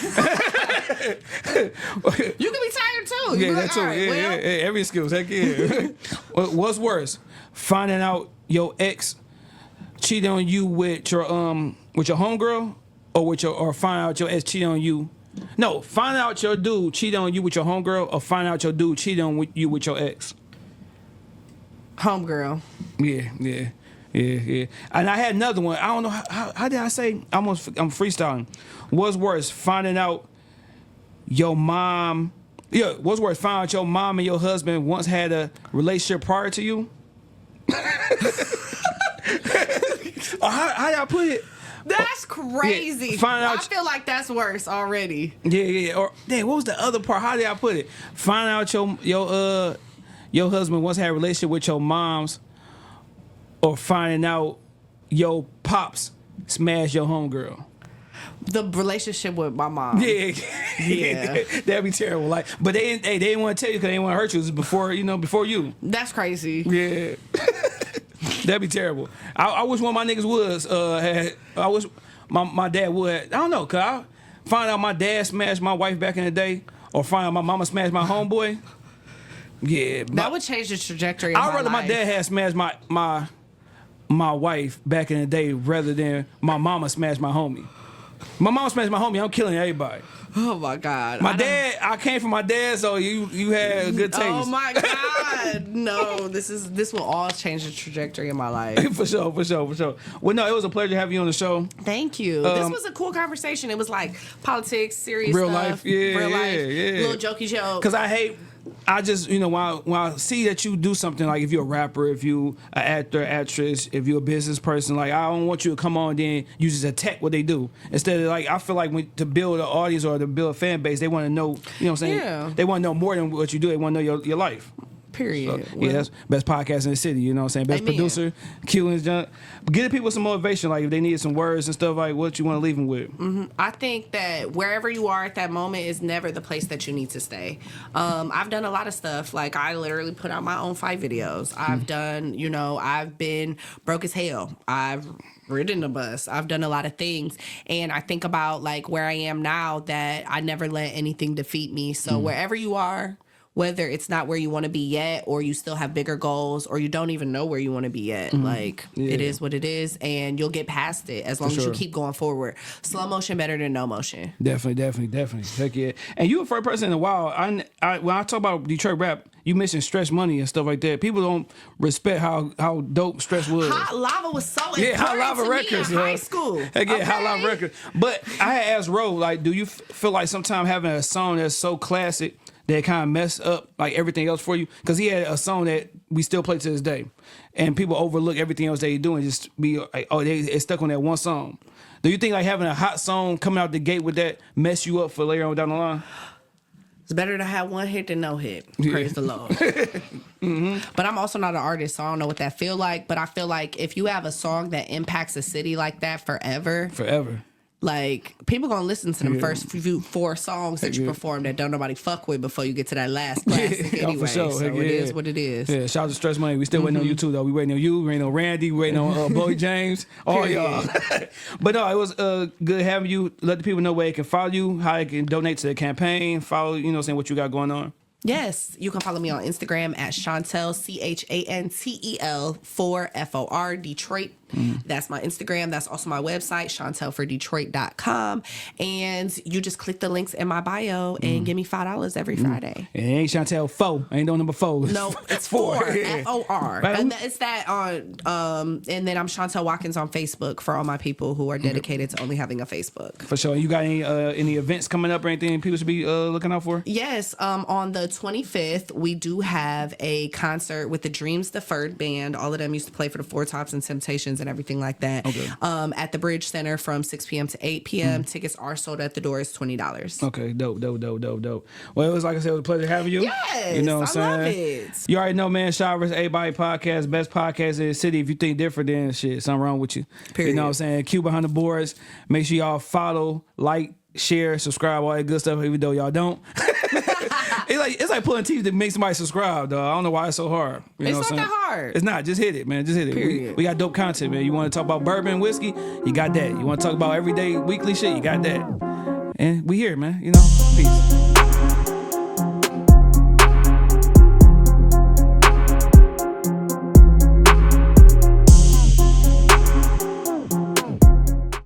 be tired too. Yeah, that too. Yeah. Every excuse. Heck yeah. What's worse? Finding out your ex cheated on you with your homegirl, or find out your ex cheated on you. No, find out your dude cheated on you with your homegirl, or find out your dude cheated on you with your ex. Homegirl. Yeah. And I had another one. I don't know how did I say? I'm freestyling. What's worse? Finding out your mom. Yeah, what's worse? Finding out your mom and your husband once had a relationship prior to you. Or how y'all put it? That's crazy. Yeah, find out. I feel like that's worse already. Yeah. Or dang, what was the other part? How did I put it? Find out your husband once had a relationship with your mom's, or finding out your pops smashed your homegirl. The relationship with my mom. Yeah. That'd be terrible. Like, but they didn't want to tell you because they didn't want to hurt you. It was before you. That's crazy. Yeah. That'd be terrible. I wish one of my niggas was. I wish my dad would. I don't know, cause I find out my dad smashed my wife back in the day, or find out my mama smashed my homeboy. Yeah, that would change the trajectory of my life. I'd rather my dad had smashed my wife back in the day rather than my mama smashed my homie. My mama smashed my homie. I'm killing everybody. Oh my God. I came from my dad, so you had a good taste. Oh my God. No, this will all change the trajectory of my life. For sure. Well, no, it was a pleasure having you on the show. Thank you. This was a cool conversation. It was like politics, serious real stuff. life, yeah, real life, yeah. little jokey joke. Because I just, when I see that you do something, like if you're a rapper, if you an actor, actress, if you're a business person, like I don't want you to come on then you just attack what they do. Instead of like, I feel like to build an audience or to build a fan base, they want to know, you know what I'm saying? Yeah. They want to know more than what you do. They want to know your life. Period. So, yeah, that's best podcast in the city, you know what I'm saying? Best Amen. producer, killing his junk. But give people some motivation, like if they need some words and stuff, like what you want to leave them with. Mm-hmm. I think that wherever you are at that moment is never the place that you need to stay. I've done a lot of stuff. Like I literally put out my own fight videos. I've done, I've been broke as hell. I've ridden the bus. I've done a lot of things. And I think about like where I am now, that I never let anything defeat me. So wherever you are, whether it's not where you want to be yet, or you still have bigger goals, or you don't even know where you want to be yet, it is what it is, and you'll get past it as long as you keep going forward. Slow motion better than no motion. Definitely. Heck yeah. And you a first person in a while. When I talk about Detroit rap, you mentioned Stretch Money and stuff like that. People don't respect how dope Stretch was. Hot Lava was so important Hot Lava to Records, me in high school. Heck yeah, Hot Lava Records. But I had asked Ro, like, do you feel like sometimes having a song that's so classic that kind of mess up like everything else for you? Because he had a song that we still play to this day, and people overlook everything else they do and just be like, oh, they stuck on that one song. Do you think like having a hot song coming out the gate with that mess you up for later on down the line? It's better to have one hit than no hit. Praise the Lord. But I'm also not an artist, so I don't know what that feel like. But I feel like if you have a song that impacts a city like that forever, like people gonna listen to them first few 4 songs that you perform that don't nobody fuck with before you get to that last classic anyway. For sure. So it is what it is. Yeah, shout out to Stress Money. We still waiting on you too though. We waiting on you. We waiting on Randy. We waiting on Blowy James. All y'all. But no, it was good having you. Let the people know where they can follow you, how they can donate to the campaign. Follow, you know, saying what you got going on. Yes, you can follow me on Instagram at Chantel, CHANTEL 4FOR Detroit. That's my Instagram. That's also my website, chantelfordetroit.com. And you just click the links in my bio and give me $5 every Friday. It ain't Chantel 4. Ain't no number 4. No, it's 4. FOR. Right. And it's that on and then I'm Chantel Watkins on Facebook for all my people who are dedicated to only having a Facebook. For sure. You got any events coming up or anything people should be looking out for? Yes, on the 25th, we do have a concert with the Dreams Deferred Band. All of them used to play for the Four Tops and Temptations and everything like that. Okay. At the Bridge Center from 6 p.m. to 8 p.m. Tickets are sold at the door. It's $20. Okay, dope. Well, it was like I said, it was a pleasure having you. Yes, you know what I'm saying? Love it. You already know, man. Shad vs. Everybody podcast, best podcast in the city. If you think different, then shit, something wrong with you. Period. You know what I'm saying? Q behind the boards. Make sure y'all follow, like, share, subscribe, all that good stuff. Even though y'all don't. It's like pulling teeth to make somebody subscribe, though. I don't know why it's so hard. You know It's not that hard. It's not. Just hit it, man. Just hit it. Period. We got dope content, man. You want to talk about bourbon and whiskey? You got that. You want to talk about everyday, weekly shit? You got that. And we here, man. You know? Peace.